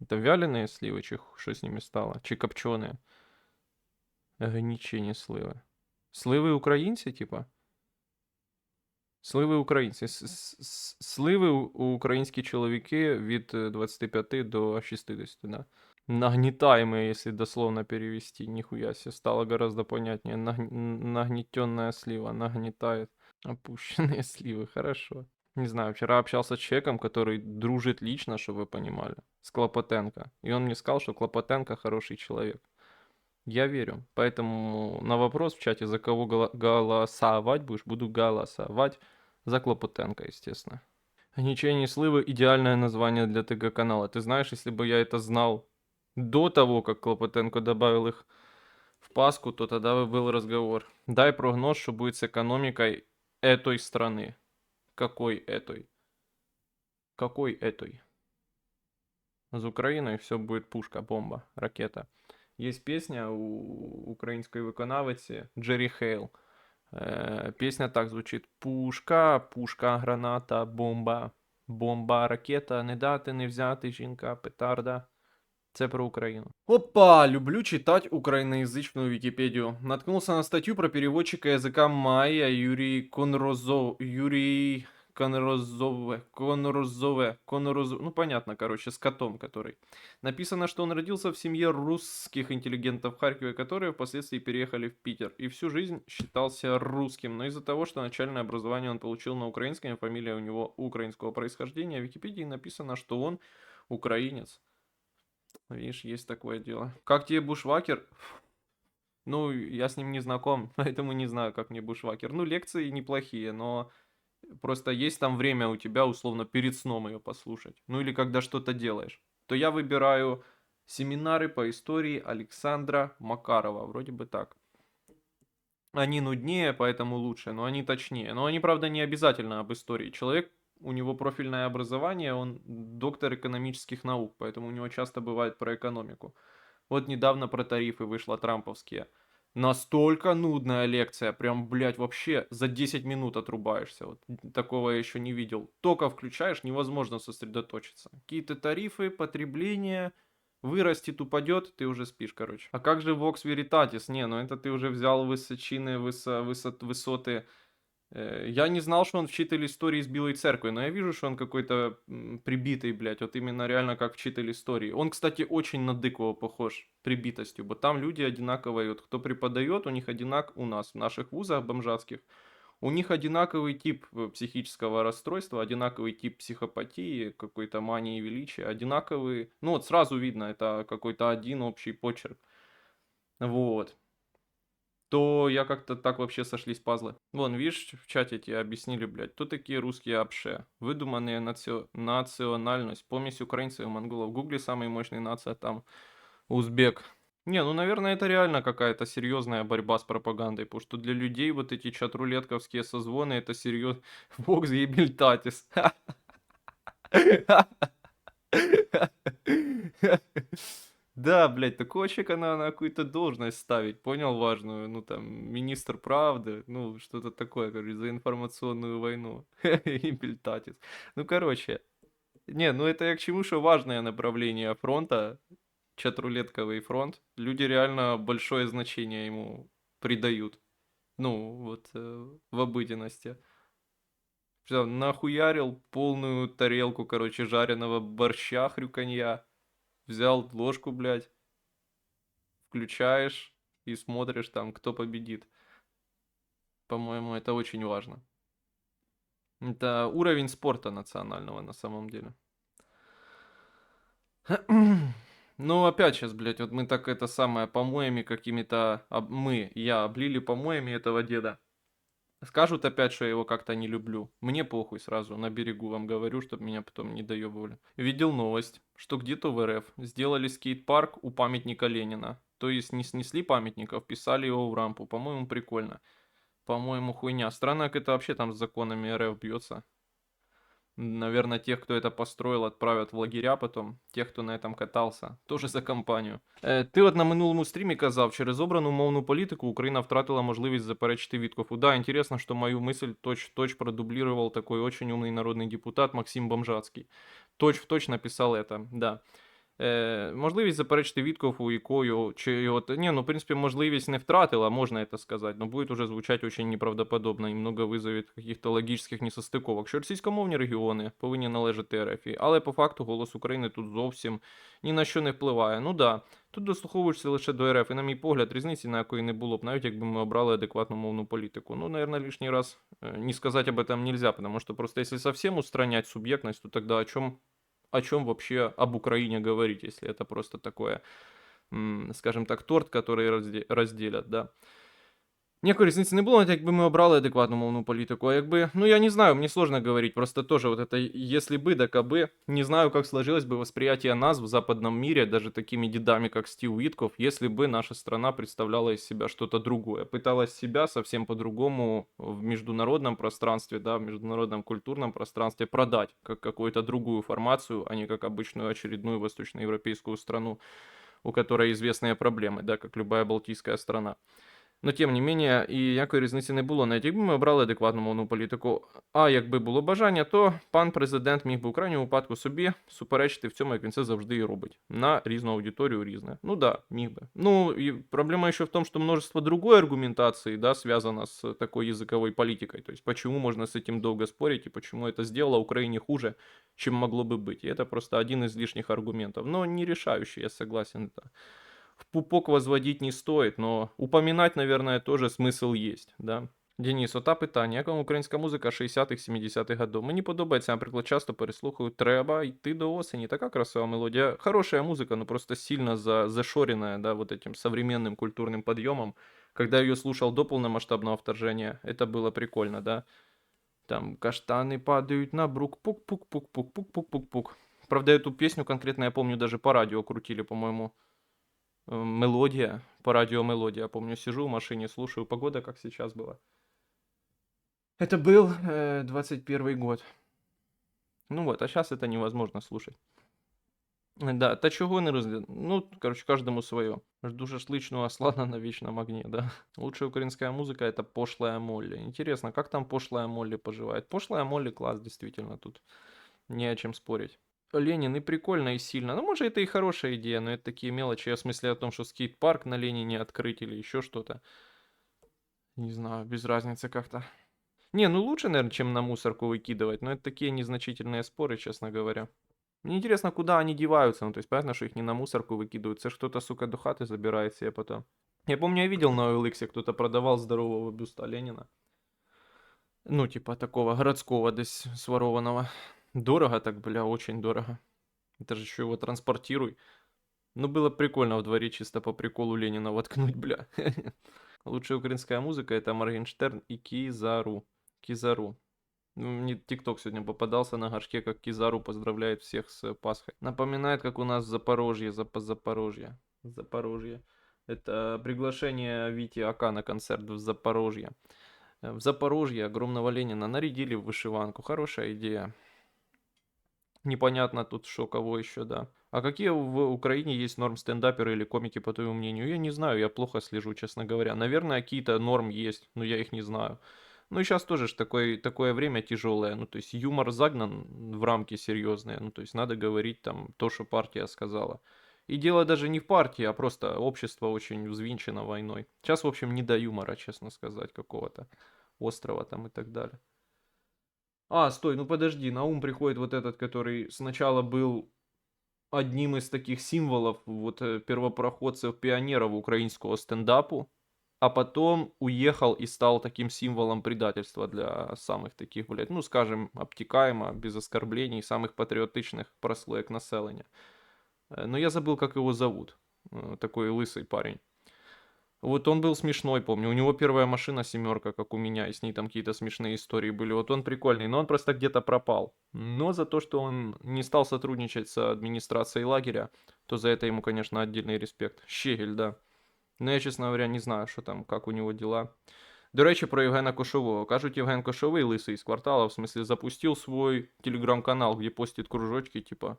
Это вяленые сливы, чи что с ними стало? Чи копченые? Гничение сливы. Сливи українці, типа? Сливи українці. Сливи українські чоловіки від 25 до 60, да. Нагнетаемые, если дословно перевести. Нихуя себе, стало гораздо понятнее. Нагнетенная слива, нагнетает. Опущенные сливы, хорошо. Не знаю, вчера общался с человеком, который дружит лично, чтобы вы понимали, с Клопотенко. И он мне сказал, что Клопотенко хороший человек. Я верю. Поэтому на вопрос в чате, за кого голосовать будешь, буду голосовать за Клопотенко, естественно. Гничение сливы – идеальное название для ТГ-канала. Ты знаешь, если бы я это знал до того, как Клопотенко добавил их в паску, то тогда бы был разговор. Дай прогноз, что будет с экономикой этой страны. Какой этой? Какой этой? С Украиной все будет пушка, бомба, ракета. Есть песня у украинской виконавиці Джері Хейл. Песня так звучить: пушка, пушка, граната, бомба, бомба, ракета, не дати, не взяти, жінка, петарда. Це про Украину. Опа, люблю читать украиноязычную Википедию. Наткнулся на статью про переводчика языка майя Юрий Ну, понятно, короче, с котом, который. Написано, что он родился в семье русских интеллигентов в Харькове, которые впоследствии переехали в Питер. И всю жизнь считался русским. Но из-за того, что начальное образование он получил на украинском, фамилия у него украинского происхождения, в Википедии написано, что он украинец. Видишь, есть такое дело. Как тебе бушвакер? Ну, я с ним не знаком, поэтому не знаю, как мне бушвакер. Ну, лекции неплохие, но просто есть там время у тебя, условно, перед сном ее послушать. Ну, или когда что-то делаешь. То я выбираю семинары по истории Александра Макарова. Вроде бы так. Они нуднее, поэтому лучше, но они точнее. Но они, правда, не обязательно об истории. Человек, у него профильное образование, он доктор экономических наук, поэтому у него часто бывает про экономику. Вот недавно про тарифы вышла трамповские. Настолько нудная лекция, прям, блядь, вообще за 10 минут отрубаешься. Вот такого я еще не видел. Только включаешь, невозможно сосредоточиться. Какие-то тарифы, потребление, вырастет, упадет, ты уже спишь, короче. А как же Vox Veritatis? Не, ну это ты уже взял высочины, высоты. Я не знал, что он вчитель истории с Белой Церкви, но я вижу, что он какой-то прибитый, блядь, вот именно реально как вчитель истории. Он, кстати, очень на Дыкова похож прибитостью, вот там люди одинаковые, вот кто преподает, у них у нас, в наших вузах бомжатских, у них одинаковый тип психического расстройства, одинаковый тип психопатии, какой-то мании величия, одинаковый, ну вот сразу видно, это какой-то один общий почерк, вот. То я как-то так вообще сошлись пазлы. Вон, видишь, в чате тебе объяснили, блядь, кто такие русские апше? Выдуманная национальность, помесь украинцев и монголов. В гугле самый мощный нация там узбек. Не, ну, наверное, это реально какая-то серьезная борьба с пропагандой, потому что для людей вот эти чат-рулетковские созвоны, это серьезно. Vox ебельтатис. Да, блядь, такого человека надо на какую-то должность ставить, понял, важную, ну там, министр правды, ну что-то такое, короче, за информационную войну. Импельтатис. Ну, короче, не, ну это я к чему, что важное направление фронта, чат-рулетковый фронт, люди реально большое значение ему придают, ну, вот в обыденности. Всё, нахуярил полную тарелку, короче, жареного борща, хрюканья, взял ложку, блядь, включаешь и смотришь там, кто победит. По-моему, это очень важно. Это уровень спорта национального на самом деле. Ну, опять сейчас, блядь, вот мы так это самое помоями какими-то... Я облили помоями этого деда. Скажут опять, что я его как-то не люблю. Мне похуй сразу, на берегу вам говорю, чтобы меня потом не доебывали. Видел новость, что где-то в РФ сделали скейт-парк у памятника Ленина. То есть не снесли памятников, писали его в рампу. По-моему, прикольно. По-моему, хуйня. Странно, как это вообще там с законами РФ бьется. Наверное, тех, кто это построил, отправят в лагеря потом. Тех, хто на этом катався, теж за компанію. Ти от на минулому стрімі казав, через обрану мовну політику Україна втратила можливість заперечити Віткофу. Да, интересно, что мою мысль точь-в-точь продублировал такой очень умный народный депутат Максим Бомжацкий. Точь-в-точь написал это, да. Можливість заперечити Віткофу, якою, чи його... Ні, ну, в принципі, можливість не втратила, можна це сказати, но буде уже звучати очень неправдоподобно і много визовить каких-то логічних несостиковок, що російськомовні регіони повинні належати РФ, але по факту голос України тут зовсім ні на що не впливає. Ну да, тут дослуховуєшся лише до РФ, і на мій погляд, різниці на якої не було б, навіть якби ми обрали адекватну мовну політику. Ну, наверное, лишний раз не сказать об этом нельзя, потому что просто если совсем устранять субъектность, то тогда о чем вообще об Украине говорить, если это просто такое, скажем так, торт, который разделят, да. Ніякої різниці не було, навіть якби ми обрали адекватну мовну політику, а якби, ну я не знаю, мне сложно говорить, просто тоже вот это если бы, да кабы, не знаю, как сложилось бы восприятие нас в западном мире, даже такими дедами, как Стив Уитков, если бы наша страна представляла из себя что-то другое, пыталась себя совсем по-другому в международном пространстве, да, в международном культурном пространстве продать, как какую-то другую формацию, а не как обычную очередную восточноевропейскую страну, у которой известные проблемы, да, как любая балтийская страна. Но тим не менее, і ніякої різниці не було. Навіть якби ми обрали адекватну мовну політику, а якби було бажання, то пан президент міг би у крайньому випадку собі суперечити в цьому, як він це завжди і робить. На різну аудиторію різне. Ну да, міг би. Ну, и проблема еще в том, что множество другой аргументации, да, связано с такой языковой политикой. То есть, почему можно с этим долго спорить и почему это сделало Украине хуже, чем могло бы быть. И это просто один из лишних аргументов. Но не решающий, я согласен, это в пупок возводить не стоит, но упоминать, наверное, тоже смисл есть, да. Денис, ота питання, як вам українська музика 60-х, 70-х годів? Мені подобається, наприклад, часто переслухаю «Треба йти до осені». Така красива мелодія. Хорошая музыка, но просто сильно зашоренная, да, вот этим современным культурным подъемом. Когда ее слушал до полномасштабного вторжения, это было прикольно, да. Там каштаны падают на брук, пук-пук-пук-пук-пук-пук-пук. Правда, эту песню конкретно, я помню, даже по радио крутили, по-моему, мелодия, по радио мелодия. Помню, сижу в машине, слушаю, погода как сейчас была. Это был 21 год. Ну вот, а сейчас это невозможно слушать. Да, та чого не розгляд. Ну, короче, каждому свое. Жду шашлычную Аслана на вечном огне, да. Лучшая украинская музыка это пошлая Молли. Интересно, как там пошлая Молли поживает? Пошлая Молли класс, действительно, тут не о чем спорить. Ленин и прикольно, и сильно. Ну, может, это и хорошая идея, но это такие мелочи. Я в смысле о том, что скейт-парк на Ленине открыть или еще что-то. Не знаю, без разницы как-то. Не, ну лучше, наверное, чем на мусорку выкидывать, но это такие незначительные споры, честно говоря. Мне интересно, куда они деваются. Ну, то есть, понятно, что их не на мусорку выкидывают. Это ж кто-то, сука, до хаты забирает себе потом. Я помню, я видел на OLX, кто-то продавал здорового бюста Ленина. Ну, типа такого городского, десь сворованного. Дорого так, бля, очень дорого. Это же еще его транспортируй. Ну, было прикольно в дворе чисто по приколу Ленина воткнуть, бля. Лучшая украинская музыка это Моргенштерн и Кизару. Кизару. Ну, мне ТикТок сегодня попадался на горшке, как Кизару поздравляет всех с Пасхой. Напоминает, как у нас в Запорожье, Запорожье. Запорожье. Это приглашение Вити Ака на концерт в Запорожье. В Запорожье огромного Ленина нарядили в вышиванку. Хорошая идея. Непонятно тут что, кого еще, да. А какие в Украине есть норм-стендаперы или комики, по твоему мнению? Я не знаю, я плохо слежу, честно говоря. Наверное, какие-то норм есть, но я их не знаю. Ну и сейчас тоже ж такое время тяжелое. Ну, то есть юмор загнан в рамки серьезные. Ну, то есть надо говорить там то, что партия сказала. И дело даже не в партии, а просто общество очень взвинчено войной. Сейчас, в общем, не до юмора, честно сказать, какого-то острова там и так далее. А, стой, ну подожди, на ум приходит вот этот, который сначала был одним из таких символов вот первопроходцев, пионеров украинского стендапу, а потом уехал и стал таким символом предательства для самых таких, блядь, ну скажем, обтекаемо, без оскорблений, самых патриотичных прослоек населения. Но я забыл, как его зовут. Такой лысый парень. Вот он был смешной, помню. У него первая машина семерка, как у меня, и с ней там какие-то смешные истории были. Вот он прикольный, но он просто где-то пропал. Но за то, что он не стал сотрудничать с администрацией лагеря, то за это ему, конечно, отдельный респект. Щегель, да. Но я, честно говоря, не знаю, що там, як у нього діла. До речі, про Євгена Кошового. Кажуть, Євген Кошовий, лисий з квартала, в смысле, запустил свой телеграм-канал, где постит кружочки, типа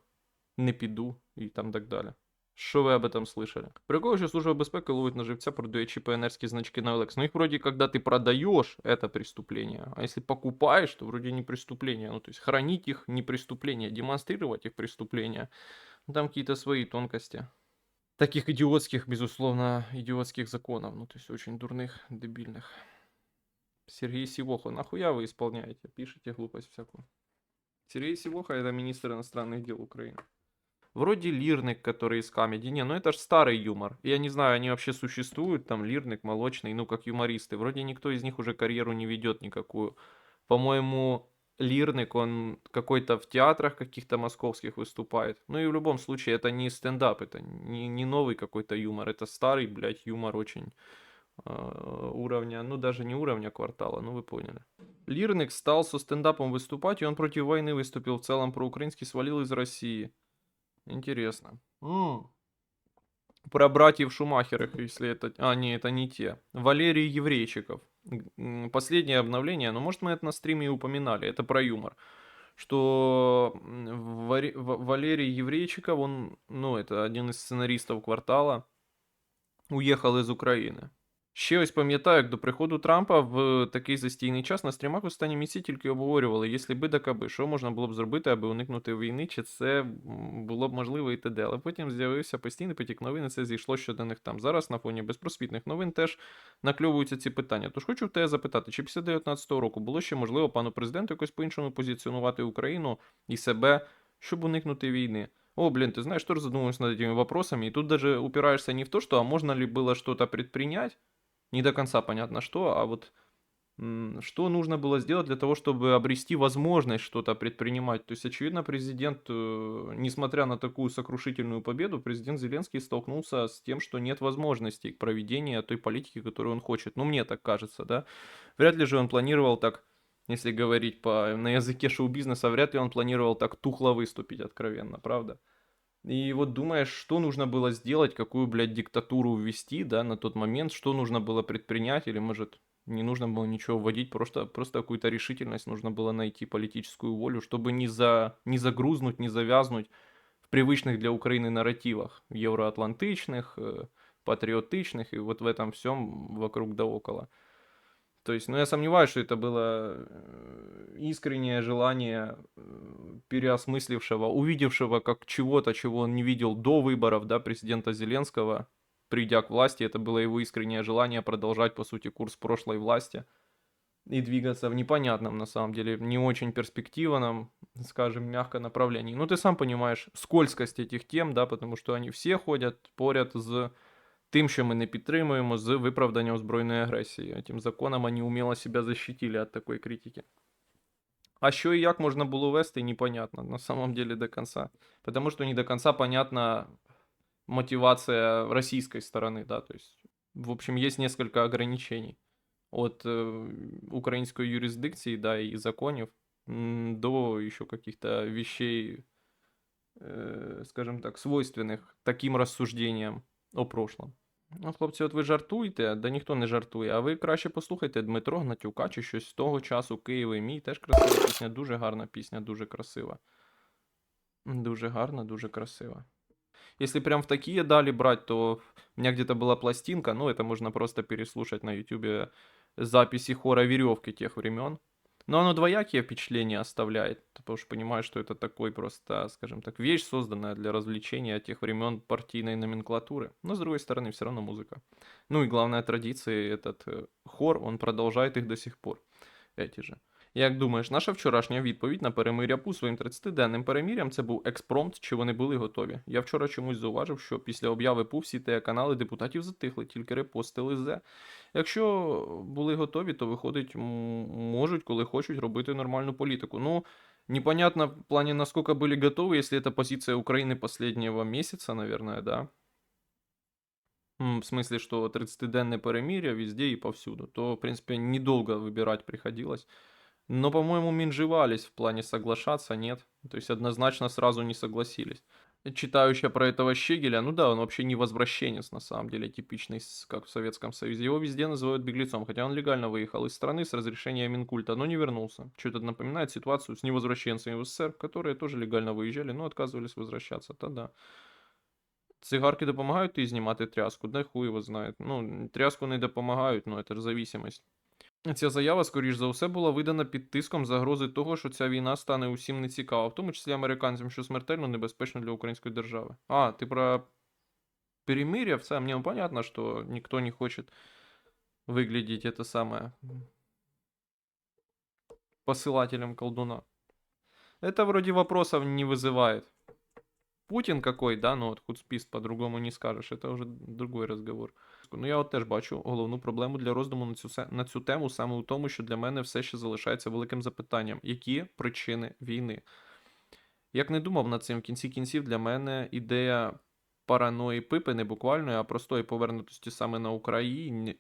«Не піду» и там так далее. Що ви об этом слышали? Прикол, що Служба безпеки ловить на живця, продаючи ПНРські значки на OLX. Ну их вроде, когда ты продаешь, это преступление. А если покупаешь, то вроде не преступление. Ну то есть хранить их не преступление, демонстрировать их преступление. Там какие-то свои тонкости. Таких идиотских, безусловно, идиотских законов. Ну то есть очень дурных, дебильных. Сергей Сивоха, нахуя вы исполняете? Пишите глупость всякую. Сергей Сивоха это министр иностранных дел Украины. Вроде Лирник, который из Камеди. Не, ну это ж старый юмор. Я не знаю, они вообще существуют, там Лирник, Молочный, ну как юмористы. Вроде никто из них уже карьеру не ведет никакую. По-моему, Лирник, он какой-то в театрах каких-то московских выступает. Ну и в любом случае это не стендап, это не новый какой-то юмор. Это старый, блядь, юмор очень уровня, ну даже не уровня квартала, ну вы поняли. Лирник стал со стендапом выступать, и он против войны выступил в целом проукраинский, свалил из России. Интересно. Про братьев Шумахерах, если это... А, не, это не те. Валерий Еврейчиков. Последнее обновление, но может мы это на стриме и упоминали, это про юмор. Что Валерий Еврейчиков, он, ну, это один из сценаристов квартала, уехал из Украины. Ще ось пам'ятаю, як до приходу Трампа в такий застійний час на стрімах в останній місці тільки обговорювали, якщо би да каби, що можна було б зробити, аби уникнути війни, чи це було б можливо і т.д. Але потім з'явився постійний потік новин, і це зійшло щоденних там. Зараз на фоні безпросвітних новин теж накльовуються ці питання. Тож хочу в тебе запитати, чи після 19-го року було ще можливо пану президенту якось по-іншому позиціонувати Україну і себе, щоб уникнути війни? О, блин, ты знаешь, тоже задумываюсь над этими вопросами, и тут даже упираешься не в то, что, а можно ли было что-то предпринять, не до конца понятно что, а вот что нужно было сделать для того, чтобы обрести возможность что-то предпринимать. То есть, очевидно, президент, несмотря на такую сокрушительную победу, президент Зеленский столкнулся с тем, что нет возможностей к проведению той политики, которую он хочет. Ну, мне так кажется, да. Вряд ли же он планировал так, если говорить на языке шоу-бизнеса, вряд ли он планировал так тухло выступить, откровенно, правда? И вот думаешь, что нужно было сделать, какую, блядь, диктатуру ввести, да, на тот момент, что нужно было предпринять, или, может, не нужно было ничего вводить, просто какую-то решительность нужно было найти, политическую волю, чтобы не загрузнуть, не завязнуть в привычных для Украины нарративах, евроатлантичных, патриотичных, и вот в этом всем вокруг да около. То есть, ну, я сомневаюсь, что это было искреннее желание переосмыслившего, увидевшего как чего-то, чего он не видел до выборов, да, президента Зеленского, придя к власти, это было его искреннее желание продолжать, по сути, курс прошлой власти и двигаться в непонятном, на самом деле, не очень перспективном, скажем, мягко направлении. Ну, ты сам понимаешь скользкость этих тем, да, потому что они все ходят, поряд з тим, що ми не підтримуємо, з виправданням збройної агресії. Этим законом вони умело себя защитили от такой критики. А що і як можна було вести, непонятно на самом деле до конца. Потому что не до конца понятна мотивация российской стороны, да, то есть, в общем, есть несколько ограничений от украинской юрисдикции, да, и законов до еще каких-то вещей, скажем так, свойственных таким рассуждениям о прошлом. Ну, хлопці, от ви жартуєте, да ніхто не жартує, а ви краще послухайте Дмитро Гнатюка чи щось з того часу Києва і мій. Теж красива пісня, дуже гарна пісня, дуже красива. Дуже гарна, дуже красива. Если прям в такие дали брать, то у меня где-то была пластинка, ну, это можно просто переслушать на ютубе, записи хора «Веревки» тех времен. Но оно двоякие впечатления оставляет, потому что понимаешь, что это такой просто, скажем так, вещь, созданная для развлечения тех времен партийной номенклатуры. Но, с другой стороны, все равно музыка. Ну и главная традиция, этот хор, он продолжает их до сих пор, эти же. Як думаєш, наша вчорашня відповідь на перемир'я ПУ своїм 30-денним перемир'ям це був експромт, чи вони були готові? Я вчора чомусь зауважив, що після обяви ПУ всі телеканали депутатів затихли, тільки репостили зе. Якщо були готові, то виходить, можуть, коли хочуть, робити нормальну політику. Ну, непонятно в плане, насколько были готовы, если это позиция Украины последнего месяца, наверное, да? В смысле, что 30-денное перемирие везде и повсюду. То, в принципе, недолго выбирать приходилось. Но, по-моему, менжевались в плане соглашаться, нет. То есть однозначно сразу не согласились. Читающая про этого Щегеля, ну да, он вообще не возвращенец, на самом деле, типичный, как в Советском Союзе. Его везде называют беглецом, хотя он легально выехал из страны с разрешения Минкульта, но не вернулся. Что-то напоминает ситуацию с невозвращенцами в СССР, которые тоже легально выезжали, но отказывались возвращаться. Та-да. Цигарки допомагають знімати тряску? Да хуй його знає. Ну, тряску не допомагають, ну, це ж зависимость. Ця заява, скоріш за все, була видана під тиском загрози того, що ця війна стане усім нецікава, в тому числі американцям, що смертельно небезпечно для української держави. А, ти про перемирие? В целом, мне понятно, что никто не хочет выглядеть это самое посылателем колдуна. Это вроде вопросов не вызывает. Путін какой, да, ну от хуцпіст по-другому не скажеш, це вже другий розговор. Ну я от теж бачу головну проблему для роздуму на цю тему саме у тому, що для мене все ще залишається великим запитанням, які причини війни. Як не думав над цим, в кінці кінців для мене ідея параної пипи не буквальної, а простої повернутості саме на Україні,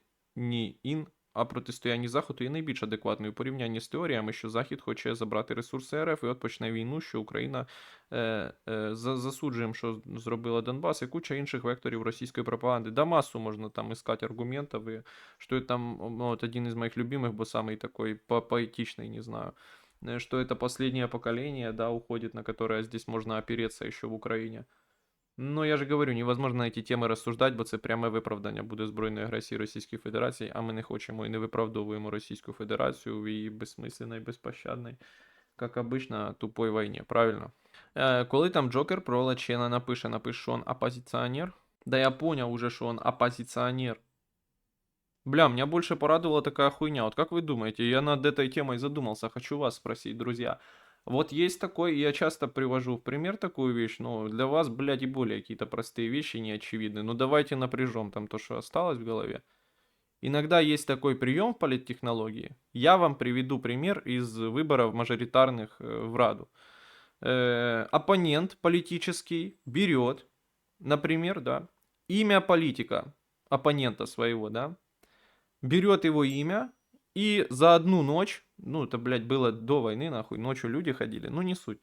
а протистоянні Заходу є найбільш адекватною у порівнянні з теоріями, що Захід хоче забрати ресурси РФ і от почне війну, що Україна засуджуємо, що зробила Донбас і куча інших векторів російської пропаганди. Да массу можна там искать аргументов, и что это там, вот один из моих любимых, бо самый такой поэтичный, не знаю, что это последнее поколение, да, уходит, на которое здесь можно опереться еще в Украине. Ну, я же говорю, невозможно на ці теми розсуждати, бо це пряме виправдання буде збройної агресії Російської Федерації, а ми не хочемо і не виправдовуємо Російську Федерацію в її безсмисленній, безпощадній, як обично, тупой війні, правильно? Коли там Джокер про Лачена напише, що він опозиціонер? Да я понял уже, что он оппозиционер. Бля, меня больше порадовала такая хуйня. Вот как вы думаете, я над этой темой задумался, хочу вас спросить, друзья. Вот есть такой, я часто привожу в пример такую вещь, но для вас, блядь, и более какие-то простые вещи не очевидны. Ну давайте напряжем там то, что осталось в голове. Иногда есть такой прием в политтехнологии. Я вам приведу пример из выборов мажоритарных в Раду. Оппонент политический берет, например, да, имя политика, оппонента своего, да, берет его имя и за одну ночь, ну это, блядь, было до войны, нахуй, ночью люди ходили, ну не суть,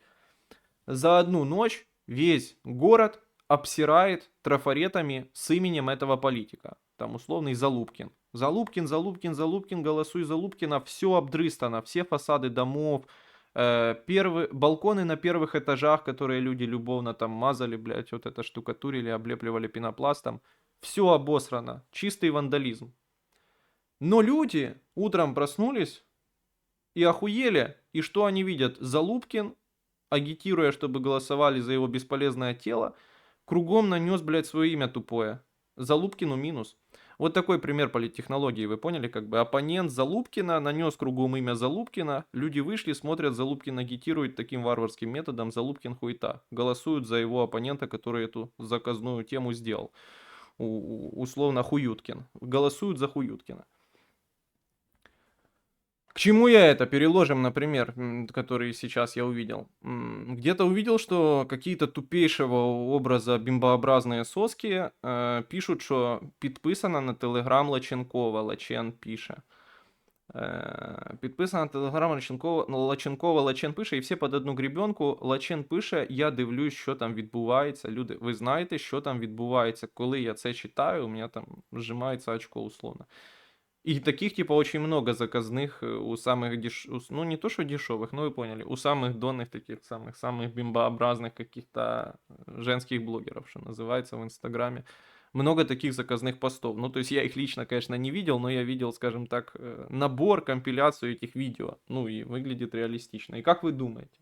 за одну ночь весь город обсирает трафаретами с именем этого политика. Там условный Залупкин. Залупкин, Залупкин, Залупкин, голосуй Залупкина, все обдрыстано, все фасады домов, балконы на первых этажах, которые люди любовно там мазали, блядь, вот это штукатурили, облепливали пенопластом. Все обосрано, чистый вандализм. Но люди утром проснулись и охуели, и что они видят? Залупкин, агитируя, чтобы голосовали за его бесполезное тело, кругом нанес, блядь, свое имя тупое. Залупкину минус. Вот такой пример политтехнологии, вы поняли, как бы оппонент Залупкина нанес кругом имя Залупкина, люди вышли, смотрят, Залупкин агитирует таким варварским методом, Залупкин хуета, голосуют за его оппонента, который эту заказную тему сделал, условно Хуюткин, голосуют за Хуюткина. К чему я это? Переложим, например, который сейчас я увидел. Где-то увидел, что какие-то тупейшего образа бимбообразные соски пишут, что підписано на телеграм Лаченкова. Лачен пише. Підписано на телеграм Лаченкова, Лачен пише, і всі під одну грібенку. Лачен пише, я дивлюсь, що там відбувається. Люди, ви знаєте, що там відбувається. Коли я це читаю, у мене там зжимається очко условно. И таких, типа, очень много заказных у самых ну, не то, что дешевых, но вы поняли, у самых донных таких самых бимбообразных каких-то женских блогеров, что называется, в Инстаграме. Много таких заказных постов. Ну, то есть я их лично, конечно, не видел, но я видел, скажем так, набор, компиляцию этих видео. Ну, и выглядит реалистично. И как вы думаете?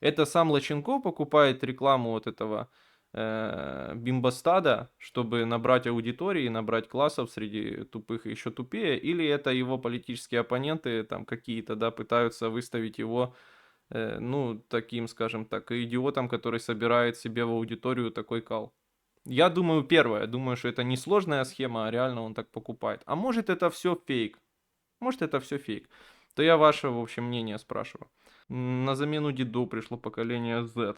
Это сам Лаченко покупает рекламу вот этого бимбостада, чтобы набрать аудитории, набрать классов среди тупых и еще тупее, или это его политические оппоненты там какие-то, да, пытаются выставить его, ну, таким, скажем так, идиотом, который собирает себе в аудиторию такой кал. Я думаю, первое, думаю, что это не сложная схема, а реально он так покупает. А может это все фейк? Может это все фейк? То я ваше, в общем, мнение спрашиваю. На замену деду пришло поколение Z.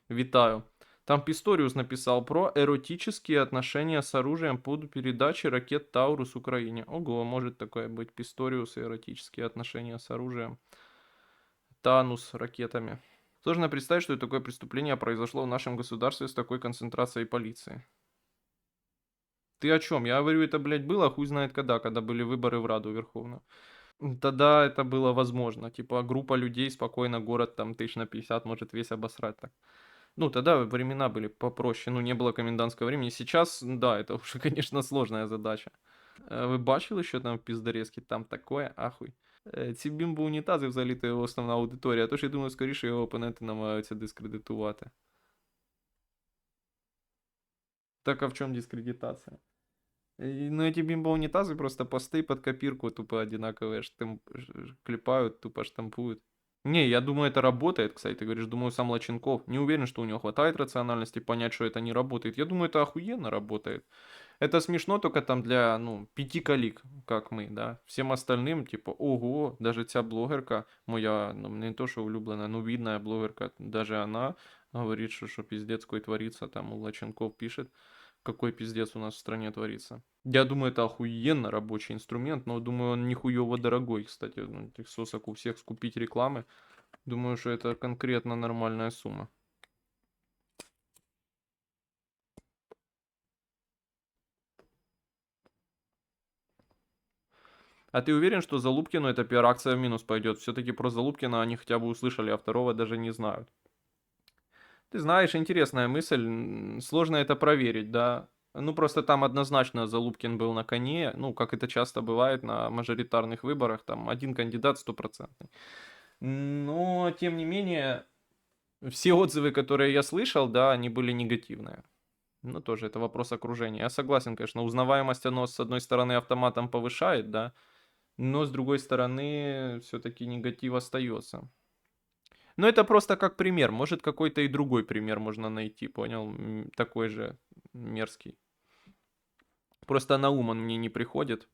Витаю. Там Писториус написал про эротические отношения с оружием под передачей ракет Таурус Украине. Ого, может такое быть. Писториус и эротические отношения с оружием. Танус с ракетами. Сложно представить, что такое преступление произошло в нашем государстве с такой концентрацией полиции. Ты о чем? Я говорю, это, блядь, было хуй знает когда были выборы в Раду Верховную. Тогда это было возможно. Типа группа людей, спокойно город там 1000 на 50 может весь обосрать так. Ну, тогда времена были попроще, ну, не было комендантского времени. Сейчас, да, это уже, конечно, сложная задача. Ви бачили, що там в Піздарєзкі? Там такое, ахуй. Ці бімбо-унітази взагалі то його основна аудиторія, тож я думаю, скоріше його опоненти намагаються дискредитувати. Так а в чому дискредитація? Ну, эти бимбо-унитазы просто посты под копирку тупо одинаковые клепают, тупо штампуют. Не, я думаю, это работает, кстати, ты говоришь, думаю, сам Лаченков. Не уверен, что у него хватает рациональности понять, что это не работает. Я думаю, это охуенно работает. Это смешно только там для, ну, 5 коллег, как мы, да. Всем остальным, типа, ого, даже ця блогерка, моя, ну, не то, что улюбленная, но видная блогерка, даже она говорит, что пиздец какой творится, там, Лаченков пишет, какой пиздец у нас в стране творится. Я думаю, это охуенно рабочий инструмент, но думаю, он нихуево дорогой, кстати. Ну, этих сосок у всех скупить рекламы. Думаю, что это конкретно нормальная сумма. А ты уверен, что Залупкину эта пиар-акция в минус пойдет? Все-таки про Залупкина они хотя бы услышали, а второго даже не знают. Ты знаешь, интересная мысль. Сложно это проверить, да. Ну, просто там однозначно Залупкин был на коне, ну, как это часто бывает на мажоритарных выборах, там один кандидат стопроцентный. Но, тем не менее, все отзывы, которые я слышал, да, они были негативные. Ну, тоже это вопрос окружения. Я согласен, конечно, узнаваемость оно, с одной стороны, автоматом повышает, да, но с другой стороны, все-таки негатив остается. Но это просто как пример. Может, какой-то и другой пример можно найти, понял? Такой же мерзкий. Просто на ум он мені не приходить.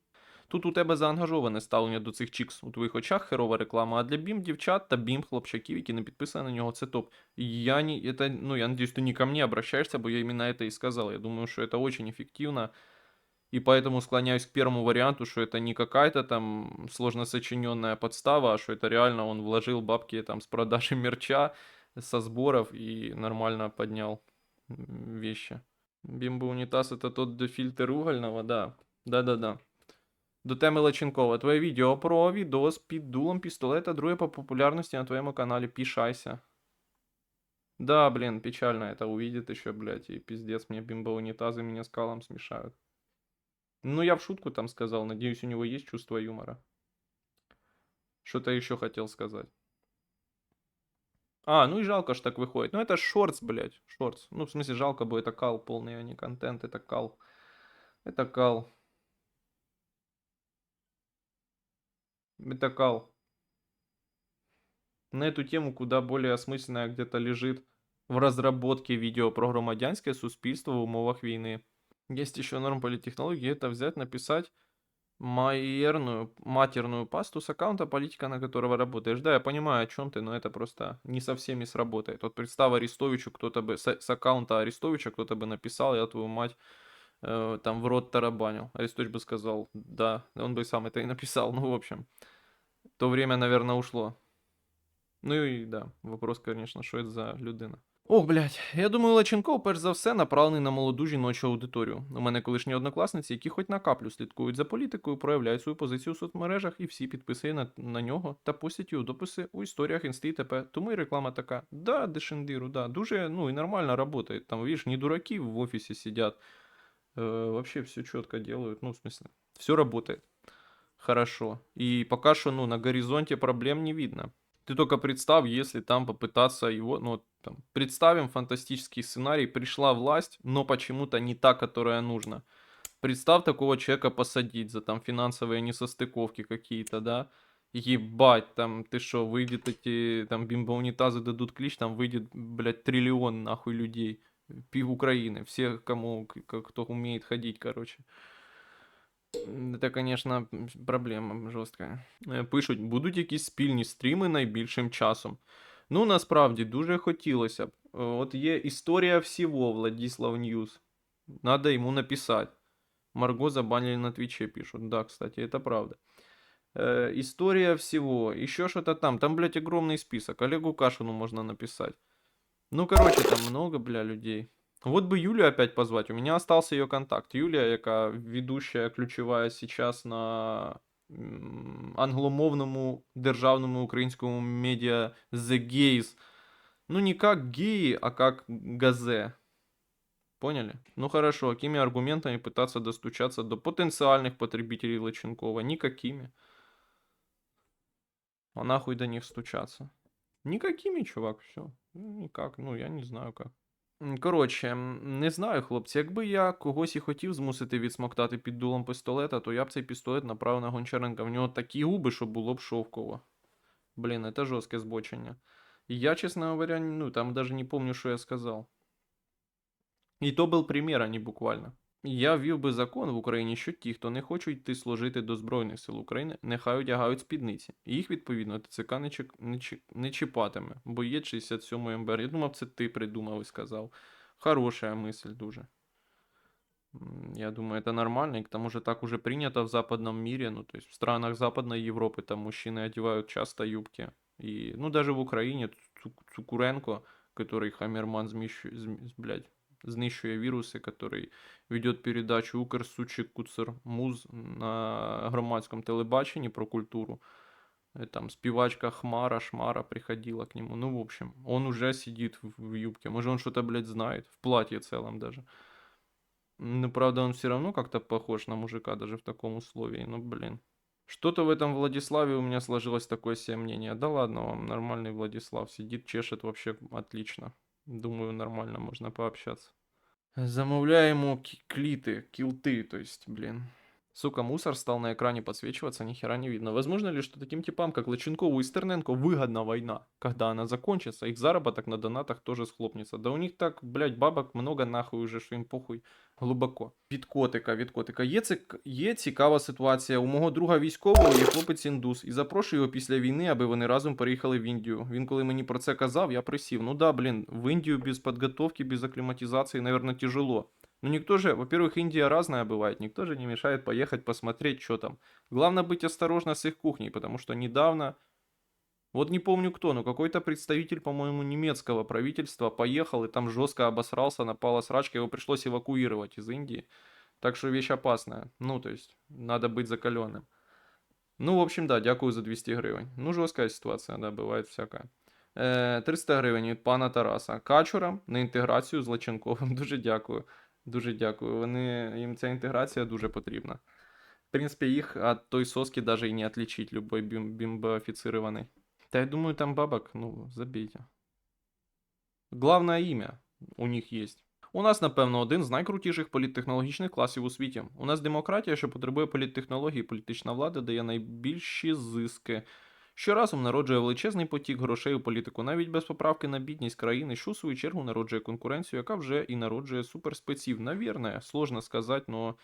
Тут у тебе заангажоване ставлення до цих чікс. У твоїх очах херова реклама, а для бім дівчат та бім хлопчаків, які не підписані на нього, це топ. Я не, это, ну, я надеюсь, ты не ко мне обращаешься, бо я именно это и сказал. Я думаю, что это очень эффективно. И поэтому склоняюсь к первому варианту, что это не какая-то там сложно сочиненная подстава, а что это реально он вложил бабки там с продажи мерча, со сборов и нормально поднял вещи. Бимбо унитаз это тот до фильтр угольного, да. Да-да-да. До теми Лаченкова. Твоє відео про відос під дулом пістолета, друге по популярності на твоєму каналі. Пишайся. Да, блин, печально это увидит еще, блядь, и пиздец, мне бимбо-унитазы меня с калом смешают. Ну, я в шутку там сказал, надеюсь, у него есть чувство юмора. Что-то еще хотел сказать. А, ну и жалко, что так выходит. Ну, это шортс, блядь, шортс. Ну, в смысле, жалко бы, это кал полный, а не контент, это кал. Это кал. Это кал. На эту тему куда более осмысленная где-то лежит в разработке видео про громадянське суспільство в умовах війни. Есть еще норм политтехнологии, это взять, написать матерную пасту с аккаунта политика, на которого работаешь. Да, я понимаю, о чем ты, но это просто не со всеми сработает. Вот представь Арестовичу, кто-то бы с аккаунта Арестовича кто-то бы написал, я твою мать там в рот тарабанил. Арестович бы сказал, да, он бы сам это и написал. Ну, в общем, то время, наверное, ушло. Ну і да, вопрос, конечно, що це за людина. Ох, блядь, я думаю, Лаченков, перш за все, направлений на молоду жіночу аудиторію. У мене колишні однокласниці, які хоч на каплю слідкують за політикою, проявляють свою позицію у соцмережах і всі підписані на нього та постять його дописи у історіях інсти і т.п. Тому і реклама така. Да, дешендиру, да, дуже, ну і нормально работает. Там, видишь, не дураки в офисе сидят. Вообще все четко делают, ну, в смысле, все работает хорошо. И пока что, ну, на горизонте проблем не видно. Ты только представь, если там попытаться его, ну, вот там, представим фантастический сценарий, пришла власть, но почему-то не та, которая нужна. Представь такого человека посадить за там финансовые несостыковки какие-то, да? Ебать, там, ты что, выйдет эти, там, бимбоунитазы дадут клич, там выйдет, блядь, триллион, нахуй, людей. Пив Украины, все, кому, кто умеет ходить, короче. Це, конечно, проблема жорстка. Пишуть, будуть якісь спільні стріми найбільшим часом. Ну, насправді, дуже хотілося б. От є історія всього, Владислав Ньюс. Надо ему написать. Марго забанили на Твиче, пишут. Да, кстати, это правда. История всего. Еще что-то там. Там, блядь, огромный список. Олегу Кашину можно написать. Ну, короче, там много, бля, людей. Вот бы Юлю опять позвать. У меня остался ее контакт. Юлия, яка ведущая ключовая сейчас на англомовному державному українському медіа The Gays. Ну, не как геи, а как газе. Поняли? Ну хорошо, какими аргументами пытаться достучаться до потенциальных потребителей Лоченкова? Никакими. А нахуй до них стучаться? Никакими, чувак, все. Никак, ну я не знаю как. Коротше, не знаю, хлопці, якби я когось і хотів змусити відсмоктати під дулом пістолета, то я б цей пістолет направив на Гончаренка. В нього такі губи, що було б шовково. Блін, це жорстке збочення. І я, чесно говоря, ну там даже не помню, що я сказав. І то був примір, а не буквально. Я ввів би закон в Україні, що ті, хто не хочуть йти служити до Збройних сил України, нехай одягають спідниці. І їх, відповідно, ТЦК не чіпатиме, бо є 67 МБР. Я думав, це ти придумав і сказав. Хорошая мысль дуже. Я думаю, это нормально, и к тому же так уже принято в западном мире, ну, то есть в странах Западной Европы там мужчины одевают часто юбки. И, ну, даже в Украине Цукуренко, который Хамерман блядь, знищує вируси, который ведет передачу Укрсучик Куцер Муз на громадському телебаченні про культуру. Там спевачка Хмара, Шмара приходила к нему. Ну, в общем, он уже сидит в юбке. Может, он что-то, блядь, знает. В платье целом даже. Ну, правда, он все равно как-то похож на мужика даже в таком условии. Ну, блин. Что-то в этом Владиславе у меня сложилось такое себе мнение. Да ладно вам, нормальный Владислав. Сидит, чешет вообще отлично. Думаю, нормально можно пообщаться. Замовляю ему клиты, килты, то есть, блин. Сука, мусор стал на экране подсвечиваться, ни хера не видно. Возможно ли, что таким типам, как Лаченкову и Стерненко, выгодна война? Когда она закончится, их заработок на донатах тоже схлопнется. Да у них так, блядь, бабок много нахуй уже, що їм похуй глибоко. Від котика. Є цікава ситуація. У мого друга військового є хлопець індус. І запрошую його після війни, аби вони разом переїхали в Індію. Він коли мені про це казав, я присів. Ну да, блін, в Індію без підготовки, без акклиматизации, наверное, тяжело. Ну никто же, во-первых, Индия разная бывает, никто же не мешает поехать посмотреть, что там. Главное быть осторожно с их кухней, потому что недавно, вот не помню кто, но какой-то представитель, по-моему, немецкого правительства поехал и там жестко обосрался, напала срачка, его пришлось эвакуировать из Индии. Так что вещь опасная. Ну, то есть, надо быть закаленным. Ну, в общем, да, дякую за 200 гривень. Ну, жорстка ситуація, да, буває всяка. 300 гривень від пана Тараса. Качура на інтеграцію з Лаченковим. Дуже дякую. Дуже дякую. Їм ця інтеграція дуже потрібна. В принципі, їх від той соски даже і не отличить, любой бімбоофіцирований. Та я думаю, там бабок, ну, забейте. Главное ім'я у них є. У нас, напевно, один з найкрутіших політтехнологічних класів у світі. У нас демократія, що потребує політтехнології, політична влада дає найбільші зиски. Щоразом народжує величезний потік грошей у політику, навіть без поправки на бідність країни, що в свою чергу народжує конкуренцію, яка вже і народжує суперспеців. Наверное, сложно сказать, но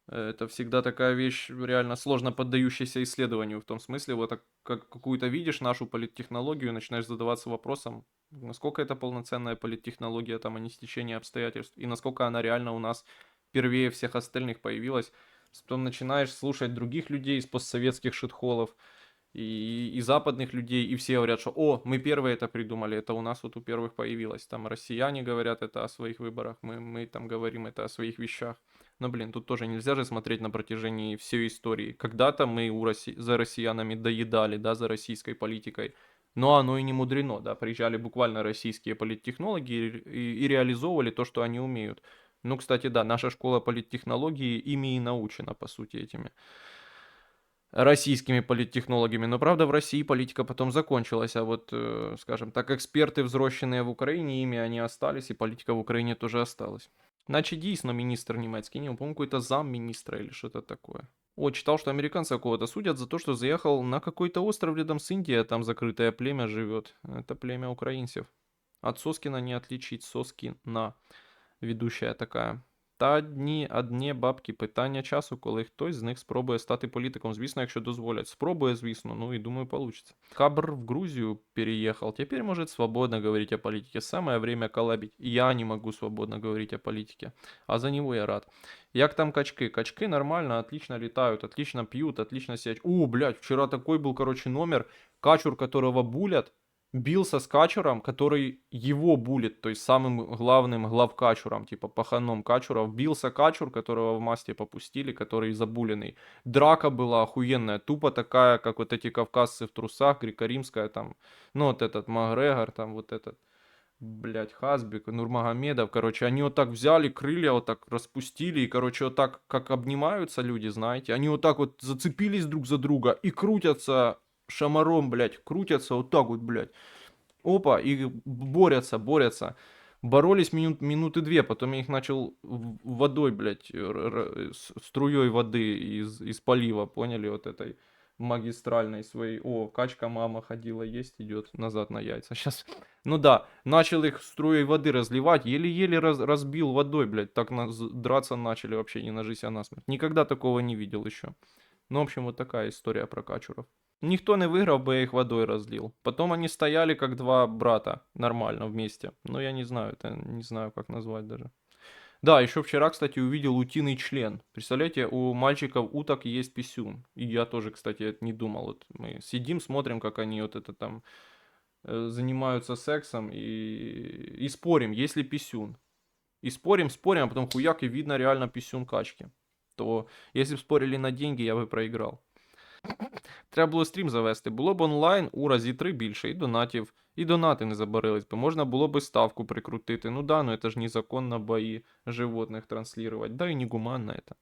это всегда такая вещь реально сложно поддающаяся исследованию, в том смысле, вот так, как какую-то видишь нашу политтехнологию и начинаешь задаваться вопросом, насколько это полноценная политтехнология, там, а не стечение обстоятельств, и насколько она реально у нас первее всех остальных появилась. Потом начинаешь слушать других людей из постсоветских шитхолов, и западных людей, и все говорят, что «О, мы первые это придумали, это у нас вот у первых появилось». Там россияне говорят это о своих выборах, мы там говорим это о своих вещах. Но, блин, тут тоже нельзя же смотреть на протяжении всей истории. Когда-то мы за россиянами доедали, да, за российской политикой. Но оно и не мудрено, да, приезжали буквально российские политтехнологи и реализовывали то, что они умеют. Ну, кстати, да, наша школа политтехнологии ими и научена, по сути, этими российскими политтехнологами. Но, правда, в России политика потом закончилась, а вот, скажем так, эксперты, взросшенные в Украине, ими они остались, и политика в Украине тоже осталась. Наче дійсно министр немецкий, не помню, какой-то замминистра или что-то такое. О, читал, что американца какого-то судят за то, что заехал на какой-то остров рядом с Индией, а там закрытое племя живет. Это племя украинцев. От Соскина не отличить. Соскина. Ведущая такая. Та одні бабки, питання часу, коли хтось з них спробує стати політиком. Звісно, якщо дозволять. Спробує, звісно, ну і думаю, получится. Хабр в Грузию переехал. Теперь может свободно говорить о политике. Самое время коллабить. Я не могу свободно говорить о политике. А за него я рад. Як там качки? Качки нормально, отлично летают, отлично пьют, отлично сидят. О, блядь, вчера такой был, короче, номер. Качур, которого булят, бился с качуром, который его булит, то есть самым главным главкачуром, типа паханом качуров. Бился качур, которого в масти попустили, который забуленный. Драка была охуенная, тупо такая, как вот эти кавказцы в трусах, греко-римская там. Ну вот этот Макгрегор, там вот этот, блядь, Хазбик, Нурмагомедов. Короче, они вот так взяли, крылья вот так распустили, и, короче, вот так, как обнимаются люди, знаете, они вот так вот зацепились друг за друга и крутятся шамаром, блядь, крутятся вот так вот, блядь. Опа, и борются. Боролись минуты две, потом я их начал водой, блядь, струей воды из полива, поняли, вот этой магистральной своей. О, качка мама ходила, есть, идет назад на яйца. Сейчас, ну да, начал их струей воды разливать, еле-еле разбил водой, блядь, так драться начали вообще, не нажись, а насмерть. Никогда такого не видел еще. Ну, в общем, вот такая история про качуров. Никто не выиграл бы, я их водой разлил. Потом они стояли как два брата, нормально вместе. Но я не знаю, это не знаю, как назвать даже. Да, еще вчера, кстати, увидел утиный член. Представляете, у мальчиков уток есть писюн. И я тоже, кстати, это не думал. Вот мы сидим, смотрим, как они вот это там занимаются сексом и спорим, есть ли писюн. И спорим, а потом хуяк, и видно реально писюн качки. То если бы спорили на деньги, я бы проиграл. Треба було стрім завести. Було б онлайн у разі 3 більше, і донатів, і донати не забарились би. Можна було би ставку прикрутити. Ну да, но это ж незаконно бои животных транслировать. Да і не гуманно это.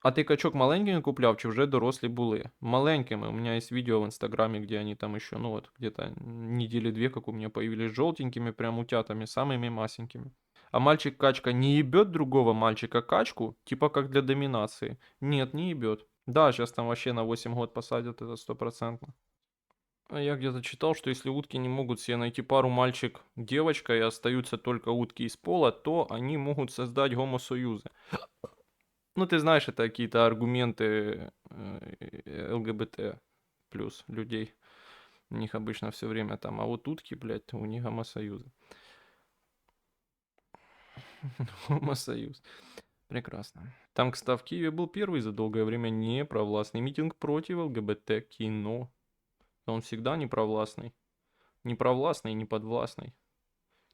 А ти качок маленькими купляв, чи вже дорослі були? Маленькими. У меня есть видео в инстаграме, где они там еще, ну вот, где-то недели 2, как у меня появились, желтенькими, прям утятами, самыми масенькими. А мальчик-качка не ебет другого мальчика-качку, типа как для доминации? Нет, не ебет. Да, сейчас там вообще на 8 год посадят, это 100%. А я где-то читал, что если утки не могут себе найти пару мальчик-девочка и остаются только утки из пола, то они могут создать гомосоюзы. Ну, ты знаешь, это какие-то аргументы ЛГБТ плюс людей. У них обычно все время там, а вот утки, блядь, у них гомосоюзы. Гомосоюз. Прекрасно. Там, кстати, в Киеве был первый за долгое время непровластный митинг против ЛГБТ-кино. Он всегда непровластный. Непровластный и неподвластный.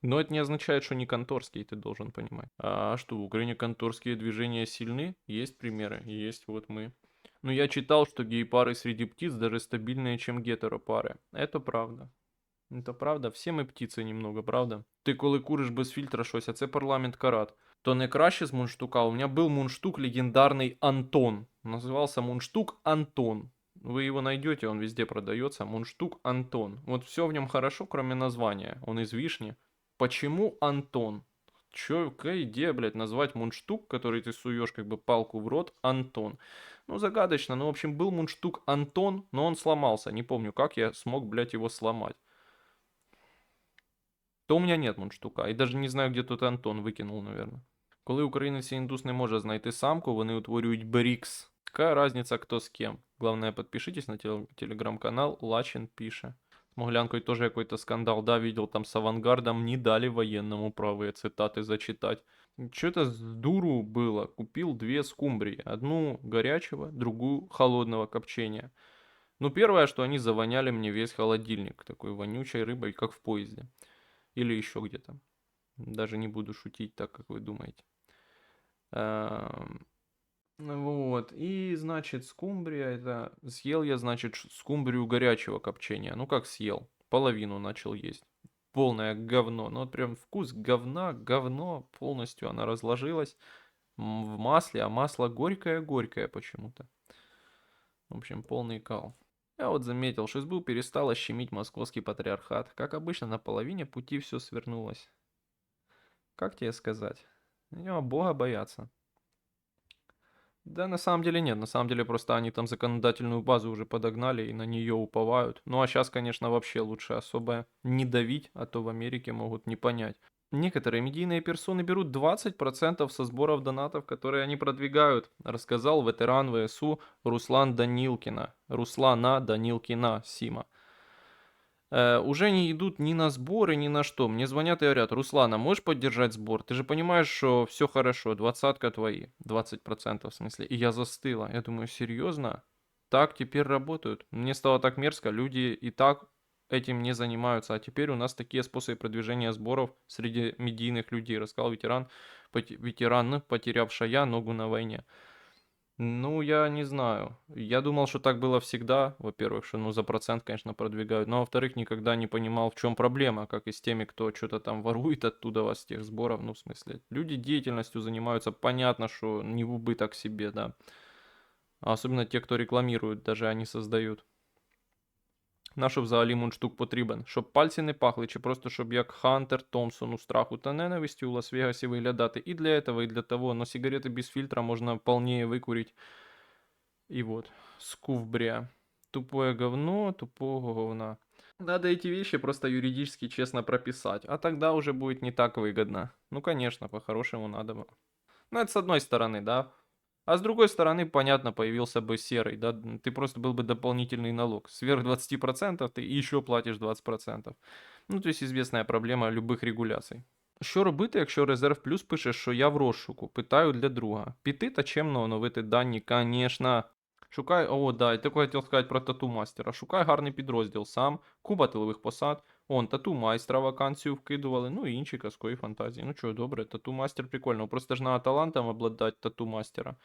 Но это не означает, что не конторский, ты должен понимать. А что, в Украине конторские движения сильны? Есть примеры, есть вот мы. Но я читал, что гей-пары среди птиц даже стабильнее, чем гетеропары. Это правда. Это правда. Всі ми птиці немного, правда? Ти коли куриш без фільтра щось, а це парламент карат, то не краще з мундштука. У меня был мундштук легендарный Антон. Назывался мундштук Антон. Вы его найдете, он везде продается. Мундштук Антон. Вот все в нем хорошо, кроме названия. Он из вишни. Почему Антон? Чё, какая идея, блядь, назвать мундштук, который ты суешь как бы палку в рот, Антон? Ну, загадочно. Ну, в общем, был мундштук Антон, но он сломался. Не помню, как я смог, блядь, его сломать. То у меня нет мундштука. І навіть не знаю, де тут Антон викинув, наверное. Коли українець і індус не може знайти самку, вони утворюють брікс. Какая разница, кто с кем? Главное, подпишитесь на телеграм-канал, Лачин пише. С Моглянкой тоже какой-то скандал, да, видел, там с авангардом не дали военному правые цитаты зачитать. Что-то с дуру было. Купил 2 скумбрии. Одну горячего, другую холодного копчения. Ну, первое, что они завоняли мне весь холодильник такой вонючей рыбой, как в поезде. Или еще где-то. Даже не буду шутить так, как вы думаете. Вот. И, значит, скумбрия это... Съел я, значит, скумбрию горячего копчения. Ну, как съел? Половину начал есть. Полное говно. Ну, вот прям вкус говна, говно. Полностью она разложилась в масле, а масло горькое-горькое почему-то. В общем, полный кал. Я вот заметил, что СБУ перестала щемить московский патриархат. Как обычно, на половине пути все свернулось. Как тебе сказать? Они Бога боятся. Да, на самом деле нет. На самом деле просто они там законодательную базу уже подогнали и на нее уповают. Ну а сейчас, конечно, вообще лучше особо не давить, а то в Америке могут не понять. Некоторые медийные персоны берут 20% со сборов донатов, которые они продвигают, рассказал ветеран ВСУ Руслана Данилкина Сима. Уже не идут ни на сборы, ни на что. Мне звонят и говорят: Руслана, можешь поддержать сбор? Ты же понимаешь, что все хорошо, 20-ка твои, 20% в смысле. И я застыла. Я думаю, серьезно? Так теперь работают? Мне стало так мерзко, люди и так этим не занимаются, а теперь у нас такие способы продвижения сборов среди медийных людей, рассказал ветеран, потерявшая ногу на войне. Ну, я не знаю. Я думал, что так было всегда. Во-первых, что ну за процент, конечно, продвигают. Но во-вторых, никогда не понимал, в чем проблема, как и с теми, кто что-то там ворует оттуда вас, с тех сборов. Ну, в смысле, люди деятельностью занимаются, понятно, что не в убыток себе, да. А особенно те, кто рекламирует, даже они создают. На що взагалі мундштук потрібен? Щоб пальці не пахли, чи просто щоб як Хантер Томпсон у страху та ненависті у Лас-Вегасі виглядати і для этого, и для того. Но сигареты без фильтра можно полнее выкурить. И вот, скуфбрия. Тупое говно, тупого говна. Надо эти вещи просто юридически честно прописать, а тогда уже будет не так выгодно. Ну, конечно, по-хорошему надо бы. Ну, это с одной стороны, да. А с другой стороны, понятно, появился бы серый, да, ты просто был бы дополнительный налог. Сверх 20% ты еще платишь 20%. Ну, то есть известная проблема любых регуляцій. Що робити, якщо Резерв Плюс пише, що я в розшуку? Питаю для друга. Піти та чемно оновити дані, конечно. Шукай, о, да, і таке хотів сказати про тату мастера. Шукай гарний підрозділ сам, куба тилових посад. Он, тату майстра вакансію вкидували, ну і інші казкові фантазії. Ну чого, добре, тату мастер прикольно. Просто ж надо талантом обладати тату мастера.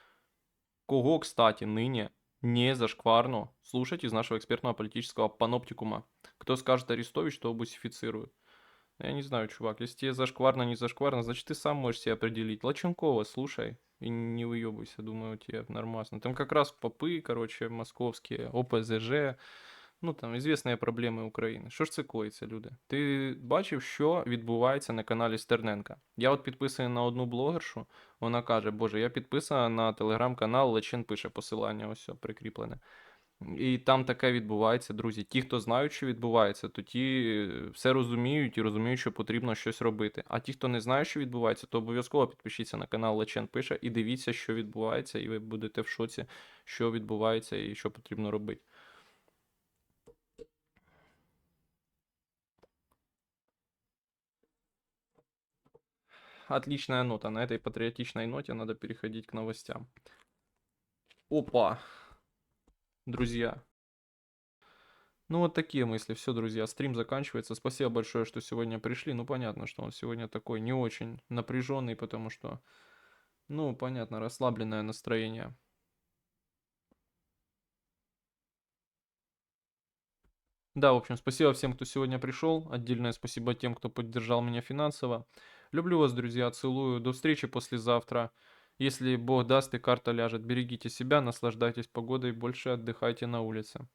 Кого, кстати, нині Не зашкварно слушать из нашего экспертного политического паноптикума. Кто скажет Арестович, то бусифицируют. Я не знаю, чувак, если тебе зашкварно, не зашкварно, значит ты сам можешь себе определить. Лоченкова слушай и не выебывайся, думаю, тебе нормально. Там как раз попы, короче, московские, ОПЗЖ, ну там известні проблеми України. Що ж це коїться, люди? Ти бачив, що відбувається на каналі Стерненка? Я от підписаний на одну блогершу, вона каже, боже, я підписана на телеграм-канал, Лечин пише посилання, ось все прикріплене. І там таке відбувається, друзі. Ті, хто знають, що відбувається, то ті все розуміють і розуміють, що потрібно щось робити. А ті, хто не знає, що відбувається, то обов'язково підпишіться на канал Лечен Пише і дивіться, що відбувається, і ви будете в шоці, що відбувається і що потрібно робити. Отличная нота. На этой патриотичной ноте надо переходить к новостям. Опа, друзья. Ну, вот такие мысли. Все, друзья, стрим заканчивается. Спасибо большое, что сегодня пришли. Ну, понятно, что он сегодня такой не очень напряженный, потому что, ну, понятно, расслабленное настроение. Да, в общем, спасибо всем, кто сегодня пришел. Отдельное спасибо тем, кто поддержал меня финансово. Люблю вас, друзья, целую. До встречи послезавтра. Если Бог даст и карта ляжет, берегите себя, наслаждайтесь погодой, больше отдыхайте на улице.